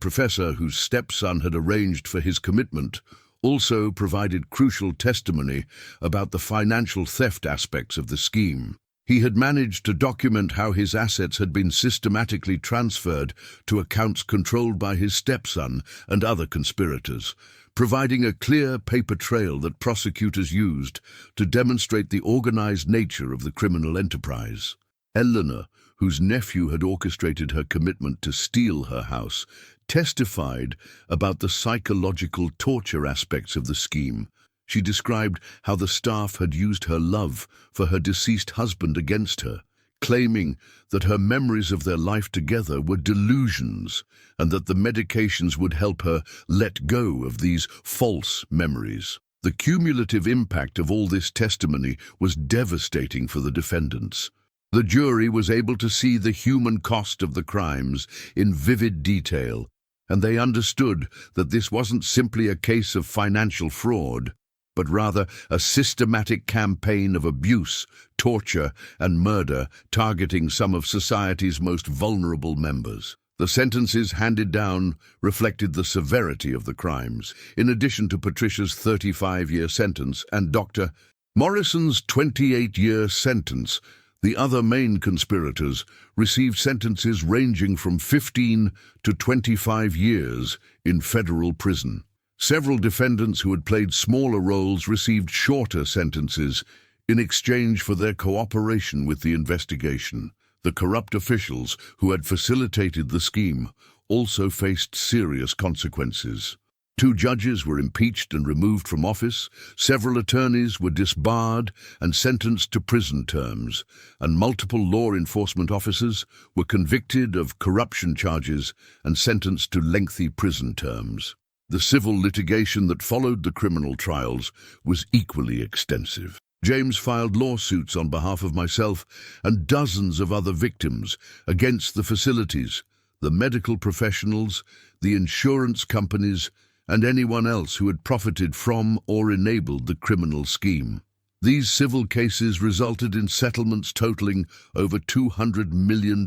professor whose stepson had arranged for his commitment, also provided crucial testimony about the financial theft aspects of the scheme. He had managed to document how his assets had been systematically transferred to accounts controlled by his stepson and other conspirators, providing a clear paper trail that prosecutors used to demonstrate the organized nature of the criminal enterprise. Eleanor, whose nephew had orchestrated her commitment to steal her house, testified about the psychological torture aspects of the scheme. She described how the staff had used her love for her deceased husband against her, claiming that her memories of their life together were delusions and that the medications would help her let go of these false memories. The cumulative impact of all this testimony was devastating for the defendants. The jury was able to see the human cost of the crimes in vivid detail, and they understood that this wasn't simply a case of financial fraud, but rather a systematic campaign of abuse, torture, and murder targeting some of society's most vulnerable members. The sentences handed down reflected the severity of the crimes. In addition to Patricia's 35-year sentence and Dr. Morrison's 28-year sentence, the other main conspirators received sentences ranging from 15 to 25 years in federal prison. Several defendants who had played smaller roles received shorter sentences in exchange for their cooperation with the investigation. The corrupt officials who had facilitated the scheme also faced serious consequences. 2 judges were impeached and removed from office, several attorneys were disbarred and sentenced to prison terms, and multiple law enforcement officers were convicted of corruption charges and sentenced to lengthy prison terms. The civil litigation that followed the criminal trials was equally extensive. James filed lawsuits on behalf of myself and dozens of other victims against the facilities, the medical professionals, the insurance companies, and anyone else who had profited from or enabled the criminal scheme. These civil cases resulted in settlements totaling over $200 million,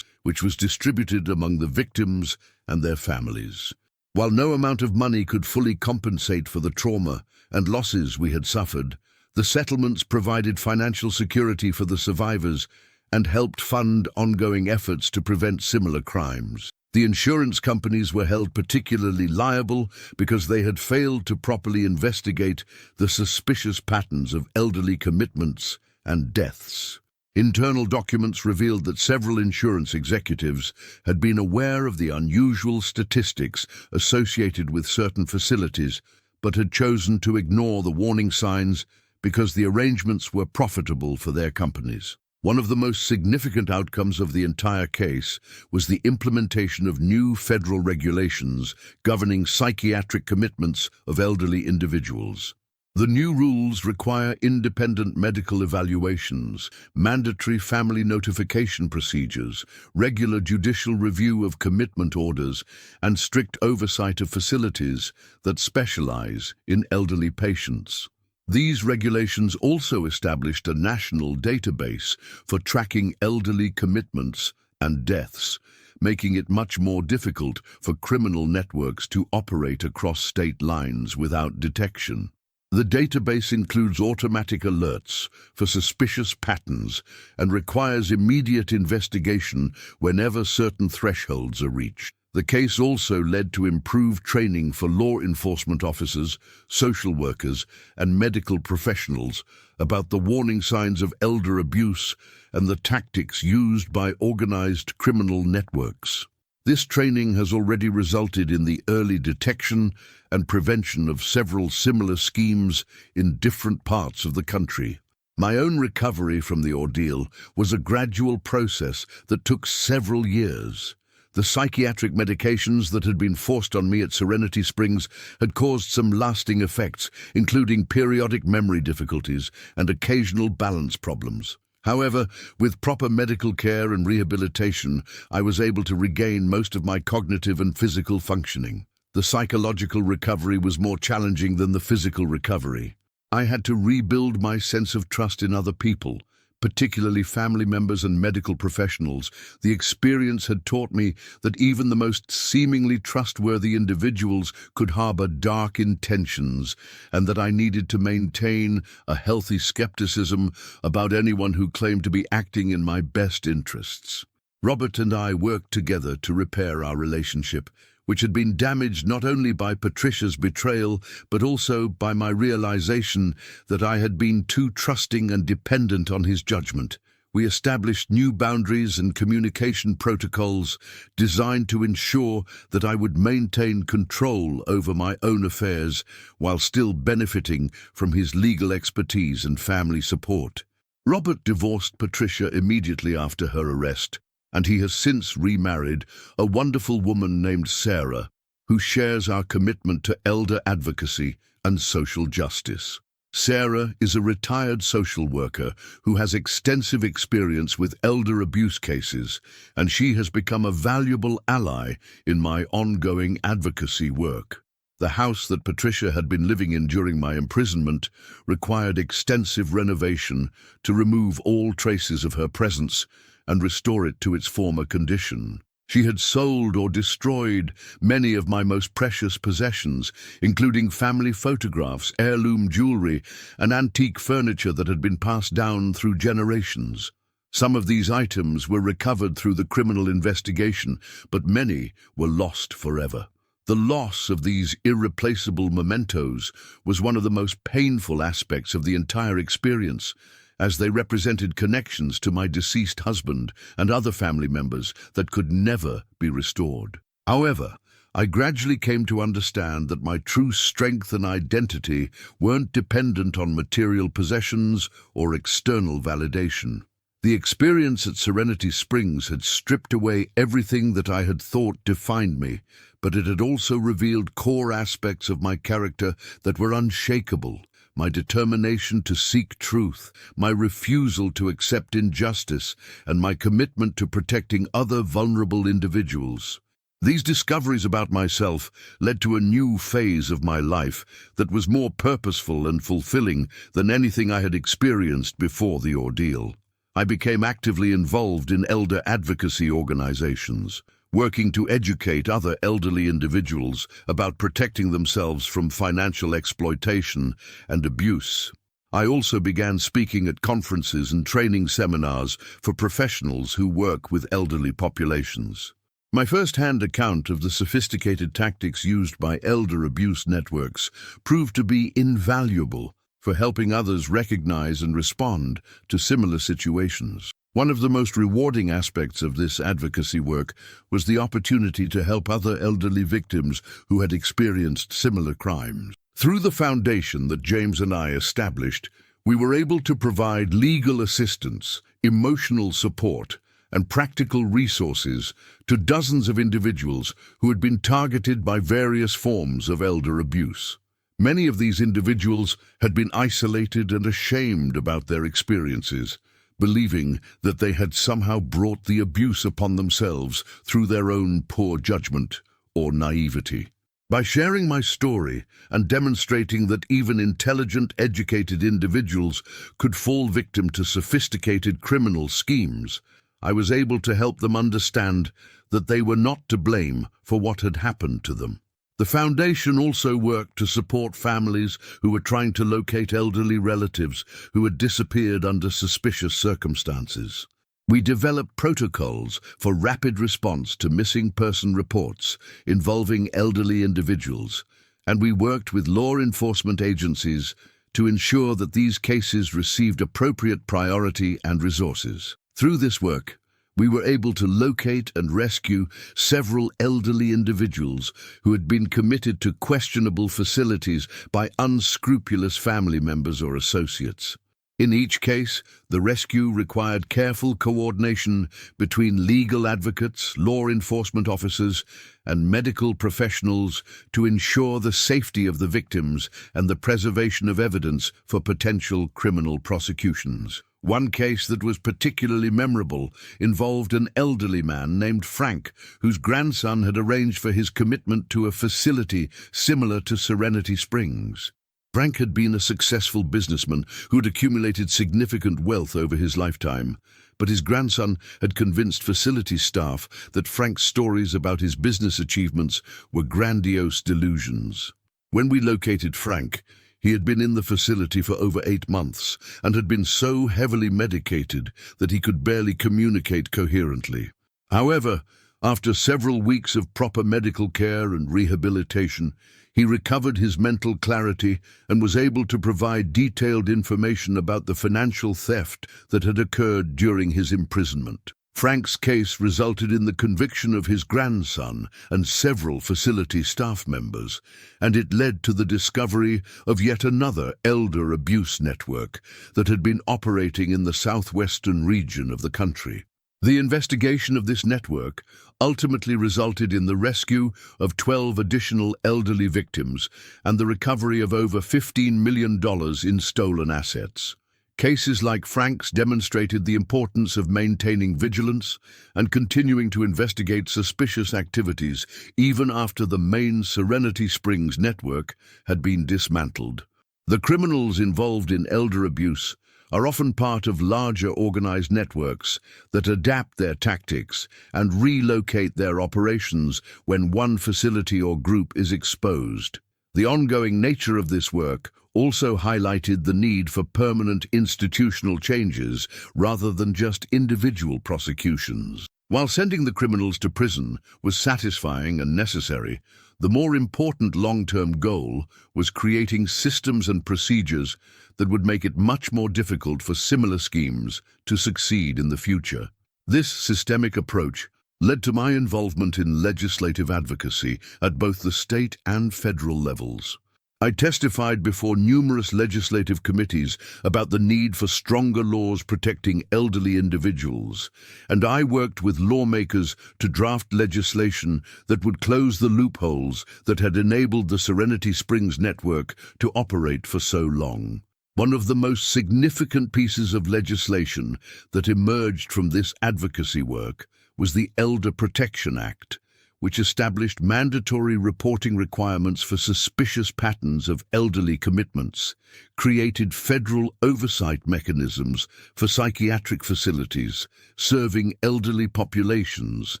which was distributed among the victims and their families. While no amount of money could fully compensate for the trauma and losses we had suffered, the settlements provided financial security for the survivors and helped fund ongoing efforts to prevent similar crimes. The insurance companies were held particularly liable because they had failed to properly investigate the suspicious patterns of elderly commitments and deaths. Internal documents revealed that several insurance executives had been aware of the unusual statistics associated with certain facilities, but had chosen to ignore the warning signs because the arrangements were profitable for their companies. One of the most significant outcomes of the entire case was the implementation of new federal regulations governing psychiatric commitments of elderly individuals. The new rules require independent medical evaluations, mandatory family notification procedures, regular judicial review of commitment orders, and strict oversight of facilities that specialize in elderly patients. These regulations also established a national database for tracking elderly commitments and deaths, making it much more difficult for criminal networks to operate across state lines without detection. The database includes automatic alerts for suspicious patterns and requires immediate investigation whenever certain thresholds are reached. The case also led to improved training for law enforcement officers, social workers, and medical professionals about the warning signs of elder abuse and the tactics used by organized criminal networks. This training has already resulted in the early detection and prevention of several similar schemes in different parts of the country. My own recovery from the ordeal was a gradual process that took several years. The psychiatric medications that had been forced on me at Serenity Springs had caused some lasting effects, including periodic memory difficulties and occasional balance problems. However, with proper medical care and rehabilitation, I was able to regain most of my cognitive and physical functioning. The psychological recovery was more challenging than the physical recovery. I had to rebuild my sense of trust in other people, particularly family members and medical professionals. The experience had taught me that even the most seemingly trustworthy individuals could harbor dark intentions, and that I needed to maintain a healthy skepticism about anyone who claimed to be acting in my best interests. Robert and I worked together to repair our relationship, which had been damaged not only by Patricia's betrayal, but also by my realization that I had been too trusting and dependent on his judgment. We established new boundaries and communication protocols designed to ensure that I would maintain control over my own affairs while still benefiting from his legal expertise and family support. Robert divorced Patricia immediately after her arrest, and he has since remarried a wonderful woman named Sarah, who shares our commitment to elder advocacy and social justice. Sarah is a retired social worker who has extensive experience with elder abuse cases, and she has become a valuable ally in my ongoing advocacy work. The house that Patricia had been living in during my imprisonment required extensive renovation to remove all traces of her presence and restore it to its former condition. She had sold or destroyed many of my most precious possessions, including family photographs, heirloom jewelry, and antique furniture that had been passed down through generations. Some of these items were recovered through the criminal investigation, but many were lost forever. The loss of these irreplaceable mementos was one of the most painful aspects of the entire experience, as they represented connections to my deceased husband and other family members that could never be restored. However, I gradually came to understand that my true strength and identity weren't dependent on material possessions or external validation. The experience at Serenity Springs had stripped away everything that I had thought defined me, but it had also revealed core aspects of my character that were unshakable. my determination to seek truth, my refusal to accept injustice, and my commitment to protecting other vulnerable individuals. These discoveries about myself led to a new phase of my life that was more purposeful and fulfilling than anything I had experienced before the ordeal. I became actively involved in elder advocacy organizations, working to educate other elderly individuals about protecting themselves from financial exploitation and abuse. I also began speaking at conferences and training seminars for professionals who work with elderly populations. My first-hand account of the sophisticated tactics used by elder abuse networks proved to be invaluable for helping others recognize and respond to similar situations. One of the most rewarding aspects of this advocacy work was the opportunity to help other elderly victims who had experienced similar crimes. Through the foundation that James and I established, we were able to provide legal assistance, emotional support, and practical resources to dozens of individuals who had been targeted by various forms of elder abuse. Many of these individuals had been isolated and ashamed about their experiences, believing that they had somehow brought the abuse upon themselves through their own poor judgment or naivety. By sharing my story and demonstrating that even intelligent, educated individuals could fall victim to sophisticated criminal schemes, I was able to help them understand that they were not to blame for what had happened to them. The foundation also worked to support families who were trying to locate elderly relatives who had disappeared under suspicious circumstances. We developed protocols for rapid response to missing person reports involving elderly individuals, and we worked with law enforcement agencies to ensure that these cases received appropriate priority and resources. Through this work, we were able to locate and rescue several elderly individuals who had been committed to questionable facilities by unscrupulous family members or associates. In each case, the rescue required careful coordination between legal advocates, law enforcement officers, and medical professionals to ensure the safety of the victims and the preservation of evidence for potential criminal prosecutions. One case that was particularly memorable involved an elderly man named Frank, whose grandson had arranged for his commitment to a facility similar to Serenity Springs. Frank had been a successful businessman who had accumulated significant wealth over his lifetime, but his grandson had convinced facility staff that Frank's stories about his business achievements were grandiose delusions. When we located Frank, he had been in the facility for over 8 months and had been so heavily medicated that he could barely communicate coherently. However, after several weeks of proper medical care and rehabilitation, he recovered his mental clarity and was able to provide detailed information about the financial theft that had occurred during his imprisonment. Frank's case resulted in the conviction of his grandson and several facility staff members, and it led to the discovery of yet another elder abuse network that had been operating in the southwestern region of the country. The investigation of this network ultimately resulted in the rescue of 12 additional elderly victims and the recovery of over $15 million in stolen assets. Cases like Frank's demonstrated the importance of maintaining vigilance and continuing to investigate suspicious activities even after the main Serenity Springs network had been dismantled. The criminals involved in elder abuse are often part of larger organized networks that adapt their tactics and relocate their operations when one facility or group is exposed. The ongoing nature of this work also highlighted the need for permanent institutional changes rather than just individual prosecutions. While sending the criminals to prison was satisfying and necessary, the more important long-term goal was creating systems and procedures that would make it much more difficult for similar schemes to succeed in the future. This systemic approach led to my involvement in legislative advocacy at both the state and federal levels. I testified before numerous legislative committees about the need for stronger laws protecting elderly individuals, and I worked with lawmakers to draft legislation that would close the loopholes that had enabled the Serenity Springs network to operate for so long. One of the most significant pieces of legislation that emerged from this advocacy work was the Elder Protection Act, which established mandatory reporting requirements for suspicious patterns of elderly commitments, created federal oversight mechanisms for psychiatric facilities serving elderly populations,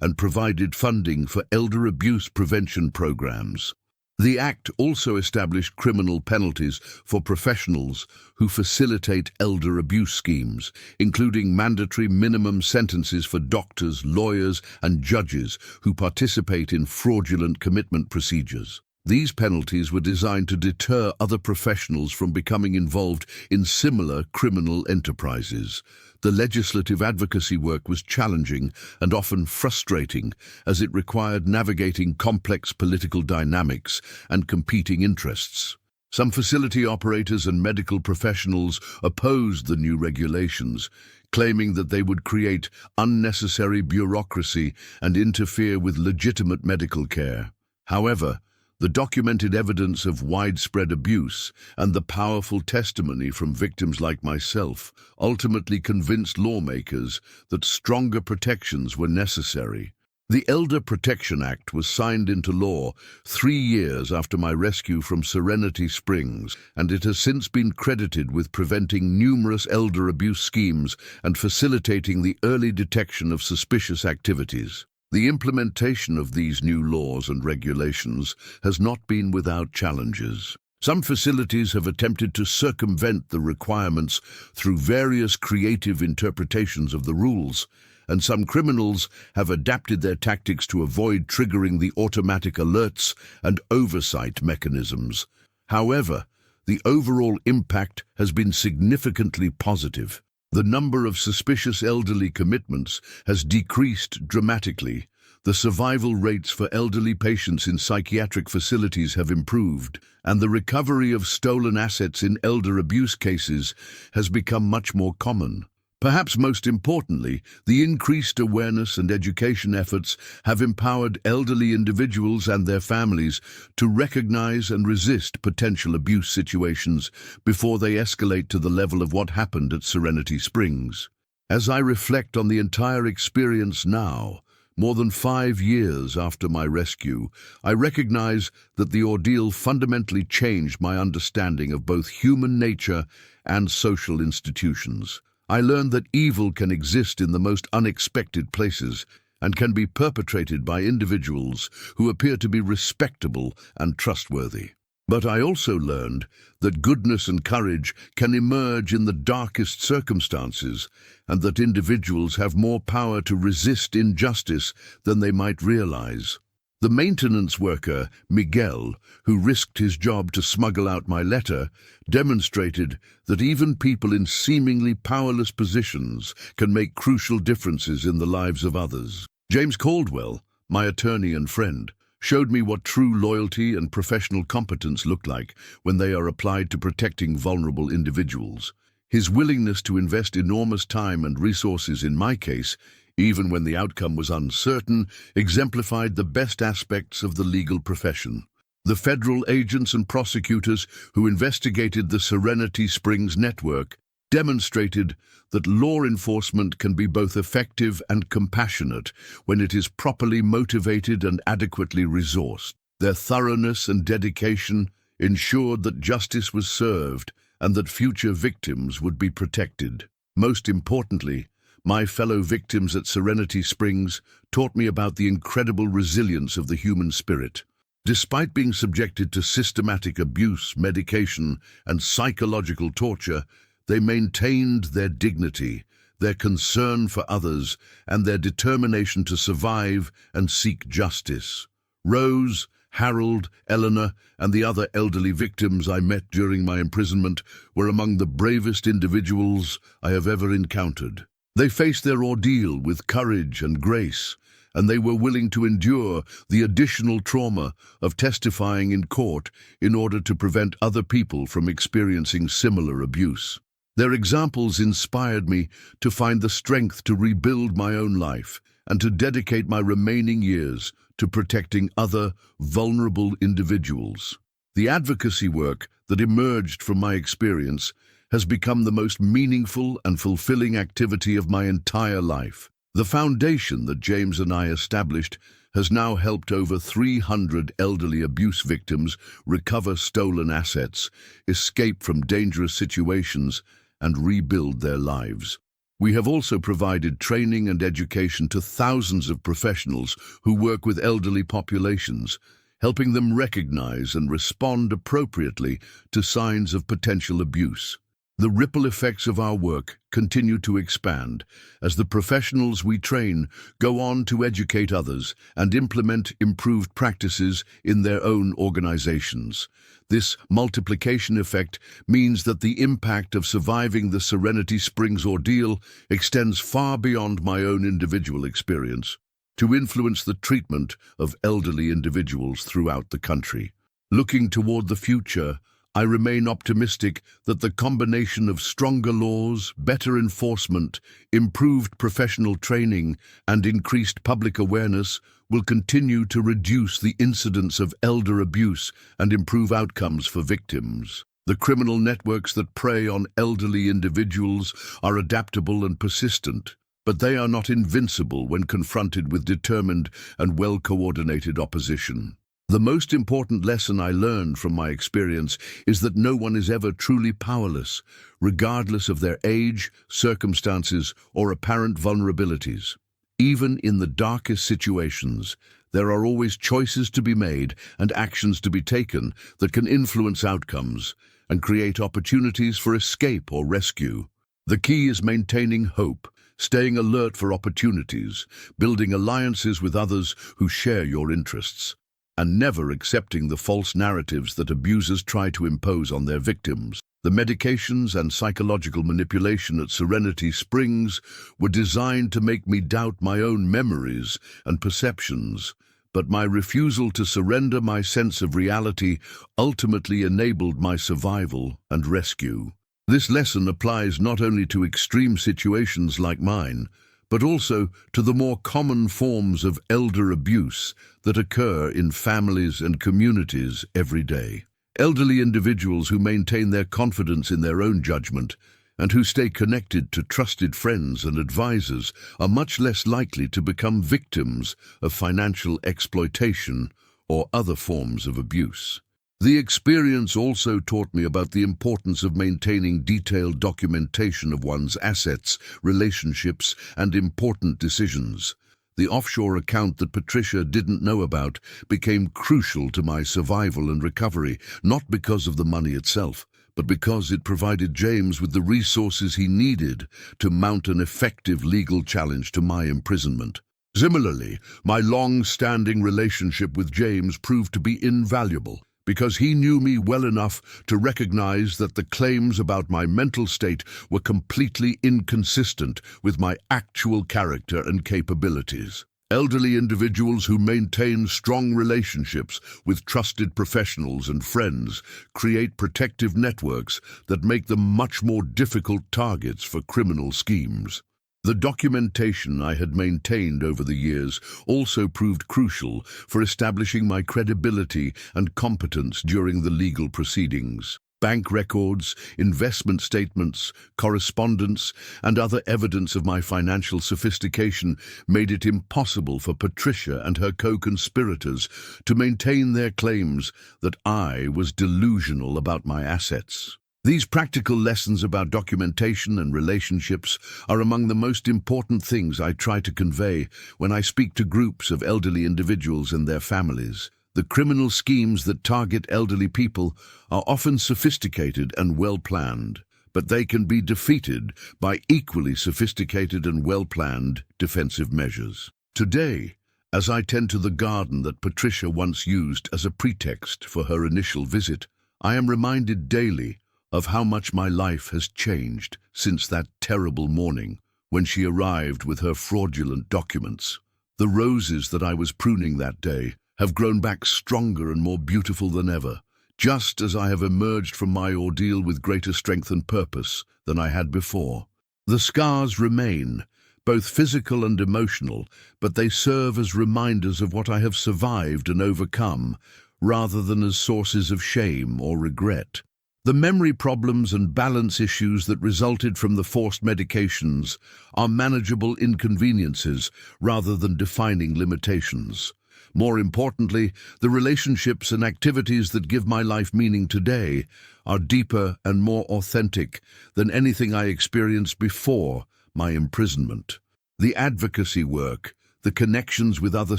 and provided funding for elder abuse prevention programs. The Act also established criminal penalties for professionals who facilitate elder abuse schemes, including mandatory minimum sentences for doctors, lawyers, and judges who participate in fraudulent commitment procedures. These penalties were designed to deter other professionals from becoming involved in similar criminal enterprises. The legislative advocacy work was challenging and often frustrating, as it required navigating complex political dynamics and competing interests. Some facility operators and medical professionals opposed the new regulations, claiming that they would create unnecessary bureaucracy and interfere with legitimate medical care. However, the documented evidence of widespread abuse and the powerful testimony from victims like myself ultimately convinced lawmakers that stronger protections were necessary. The Elder Protection Act was signed into law 3 years after my rescue from Serenity Springs, and it has since been credited with preventing numerous elder abuse schemes and facilitating the early detection of suspicious activities. The implementation of these new laws and regulations has not been without challenges. Some facilities have attempted to circumvent the requirements through various creative interpretations of the rules, and some criminals have adapted their tactics to avoid triggering the automatic alerts and oversight mechanisms. However, the overall impact has been significantly positive. The number of suspicious elderly commitments has decreased dramatically. The survival rates for elderly patients in psychiatric facilities have improved, and the recovery of stolen assets in elder abuse cases has become much more common. Perhaps most importantly, the increased awareness and education efforts have empowered elderly individuals and their families to recognize and resist potential abuse situations before they escalate to the level of what happened at Serenity Springs. As I reflect on the entire experience now, more than 5 years after my rescue, I recognize that the ordeal fundamentally changed my understanding of both human nature and social institutions. I learned that evil can exist in the most unexpected places and can be perpetrated by individuals who appear to be respectable and trustworthy. But I also learned that goodness and courage can emerge in the darkest circumstances, and that individuals have more power to resist injustice than they might realize. The maintenance worker, Miguel, who risked his job to smuggle out my letter, demonstrated that even people in seemingly powerless positions can make crucial differences in the lives of others. James Caldwell, my attorney and friend, showed me what true loyalty and professional competence look like when they are applied to protecting vulnerable individuals. His willingness to invest enormous time and resources in my case, even when the outcome was uncertain, exemplified the best aspects of the legal profession. The federal agents and prosecutors who investigated the Serenity Springs network demonstrated that law enforcement can be both effective and compassionate when it is properly motivated and adequately resourced. Their thoroughness and dedication ensured that justice was served and that future victims would be protected. Most importantly, my fellow victims at Serenity Springs taught me about the incredible resilience of the human spirit. Despite being subjected to systematic abuse, medication, and psychological torture, they maintained their dignity, their concern for others, and their determination to survive and seek justice. Rose, Harold, Eleanor, and the other elderly victims I met during my imprisonment were among the bravest individuals I have ever encountered. They faced their ordeal with courage and grace, and they were willing to endure the additional trauma of testifying in court in order to prevent other people from experiencing similar abuse. Their examples inspired me to find the strength to rebuild my own life and to dedicate my remaining years to protecting other vulnerable individuals. The advocacy work that emerged from my experience has become the most meaningful and fulfilling activity of my entire life. The foundation that James and I established has now helped over 300 elderly abuse victims recover stolen assets, escape from dangerous situations, and rebuild their lives. We have also provided training and education to thousands of professionals who work with elderly populations, helping them recognize and respond appropriately to signs of potential abuse. The ripple effects of our work continue to expand as the professionals we train go on to educate others and implement improved practices in their own organizations. This multiplication effect means that the impact of surviving the Serenity Springs ordeal extends far beyond my own individual experience to influence the treatment of elderly individuals throughout the country. Looking toward the future, I remain optimistic that the combination of stronger laws, better enforcement, improved professional training, and increased public awareness will continue to reduce the incidence of elder abuse and improve outcomes for victims. The criminal networks that prey on elderly individuals are adaptable and persistent, but they are not invincible when confronted with determined and well-coordinated opposition. The most important lesson I learned from my experience is that no one is ever truly powerless, regardless of their age, circumstances, or apparent vulnerabilities. Even in the darkest situations, there are always choices to be made and actions to be taken that can influence outcomes and create opportunities for escape or rescue. The key is maintaining hope, staying alert for opportunities, building alliances with others who share your interests, and never accepting the false narratives that abusers try to impose on their victims. The medications and psychological manipulation at Serenity Springs were designed to make me doubt my own memories and perceptions, but my refusal to surrender my sense of reality ultimately enabled my survival and rescue. This lesson applies not only to extreme situations like mine, but also to the more common forms of elder abuse that occur in families and communities every day. Elderly individuals who maintain their confidence in their own judgment and who stay connected to trusted friends and advisors are much less likely to become victims of financial exploitation or other forms of abuse. The experience also taught me about the importance of maintaining detailed documentation of one's assets, relationships, and important decisions. The offshore account that Patricia didn't know about became crucial to my survival and recovery, not because of the money itself, but because it provided James with the resources he needed to mount an effective legal challenge to my imprisonment. Similarly, my long-standing relationship with James proved to be invaluable, because he knew me well enough to recognize that the claims about my mental state were completely inconsistent with my actual character and capabilities. Elderly individuals who maintain strong relationships with trusted professionals and friends create protective networks that make them much more difficult targets for criminal schemes. The documentation I had maintained over the years also proved crucial for establishing my credibility and competence during the legal proceedings. Bank records, investment statements, correspondence, and other evidence of my financial sophistication made it impossible for Patricia and her co-conspirators to maintain their claims that I was delusional about my assets. These practical lessons about documentation and relationships are among the most important things I try to convey when I speak to groups of elderly individuals and their families. The criminal schemes that target elderly people are often sophisticated and well-planned, but they can be defeated by equally sophisticated and well-planned defensive measures. Today, as I tend to the garden that Patricia once used as a pretext for her initial visit, I am reminded daily of how much my life has changed since that terrible morning when she arrived with her fraudulent documents. The roses that I was pruning that day have grown back stronger and more beautiful than ever, just as I have emerged from my ordeal with greater strength and purpose than I had before. The scars remain, both physical and emotional, but they serve as reminders of what I have survived and overcome, rather than as sources of shame or regret. The memory problems and balance issues that resulted from the forced medications are manageable inconveniences rather than defining limitations. More importantly, the relationships and activities that give my life meaning today are deeper and more authentic than anything I experienced before my imprisonment. The advocacy work, the connections with other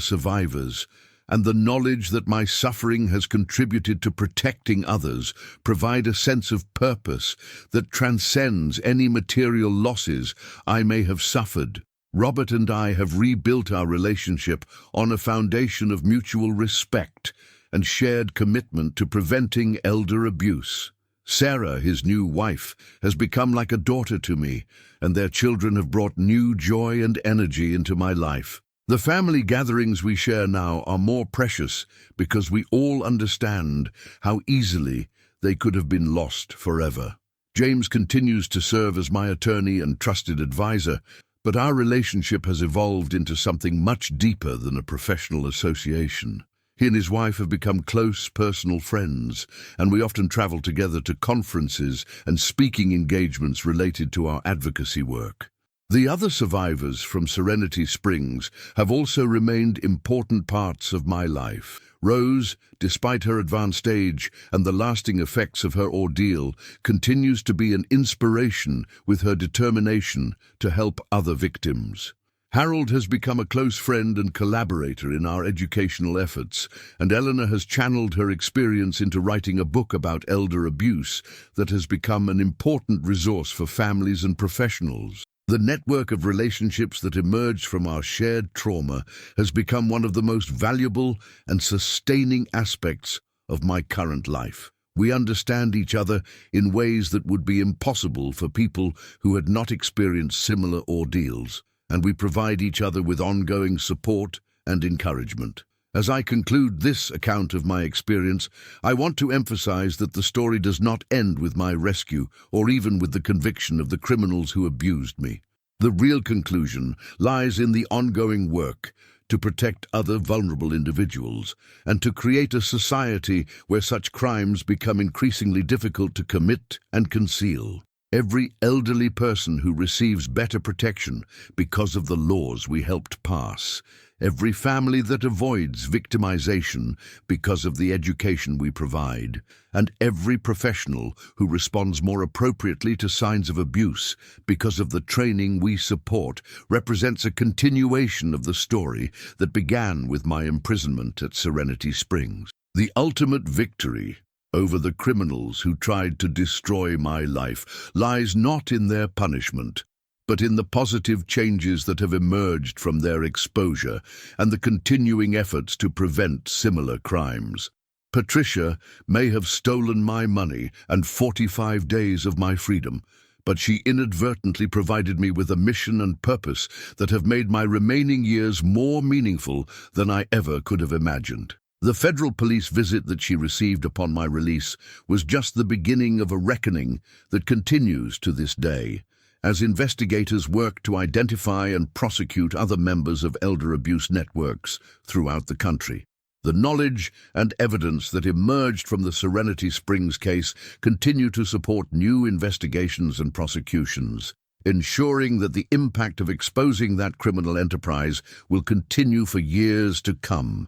survivors, and the knowledge that my suffering has contributed to protecting others provide a sense of purpose that transcends any material losses I may have suffered. Robert and I have rebuilt our relationship on a foundation of mutual respect and shared commitment to preventing elder abuse. Sarah, his new wife, has become like a daughter to me, and their children have brought new joy and energy into my life. The family gatherings we share now are more precious because we all understand how easily they could have been lost forever. James continues to serve as my attorney and trusted advisor, but our relationship has evolved into something much deeper than a professional association. He and his wife have become close personal friends, and we often travel together to conferences and speaking engagements related to our advocacy work. The other survivors from Serenity Springs have also remained important parts of my life. Rose, despite her advanced age and the lasting effects of her ordeal, continues to be an inspiration with her determination to help other victims. Harold has become a close friend and collaborator in our educational efforts, and Eleanor has channeled her experience into writing a book about elder abuse that has become an important resource for families and professionals. The network of relationships that emerged from our shared trauma has become one of the most valuable and sustaining aspects of my current life. We understand each other in ways that would be impossible for people who had not experienced similar ordeals, and we provide each other with ongoing support and encouragement. As I conclude this account of my experience, I want to emphasize that the story does not end with my rescue or even with the conviction of the criminals who abused me. The real conclusion lies in the ongoing work to protect other vulnerable individuals and to create a society where such crimes become increasingly difficult to commit and conceal. Every elderly person who receives better protection because of the laws we helped pass, every family that avoids victimization because of the education we provide, and every professional who responds more appropriately to signs of abuse because of the training we support represents a continuation of the story that began with my imprisonment at Serenity Springs. The ultimate victory over the criminals who tried to destroy my life lies not in their punishment, but in the positive changes that have emerged from their exposure and the continuing efforts to prevent similar crimes. Patricia may have stolen my money and 45 days of my freedom, but she inadvertently provided me with a mission and purpose that have made my remaining years more meaningful than I ever could have imagined. The federal police visit that she received upon my release was just the beginning of a reckoning that continues to this day, as investigators work to identify and prosecute other members of elder abuse networks throughout the country. The knowledge and evidence that emerged from the Serenity Springs case continue to support new investigations and prosecutions, ensuring that the impact of exposing that criminal enterprise will continue for years to come.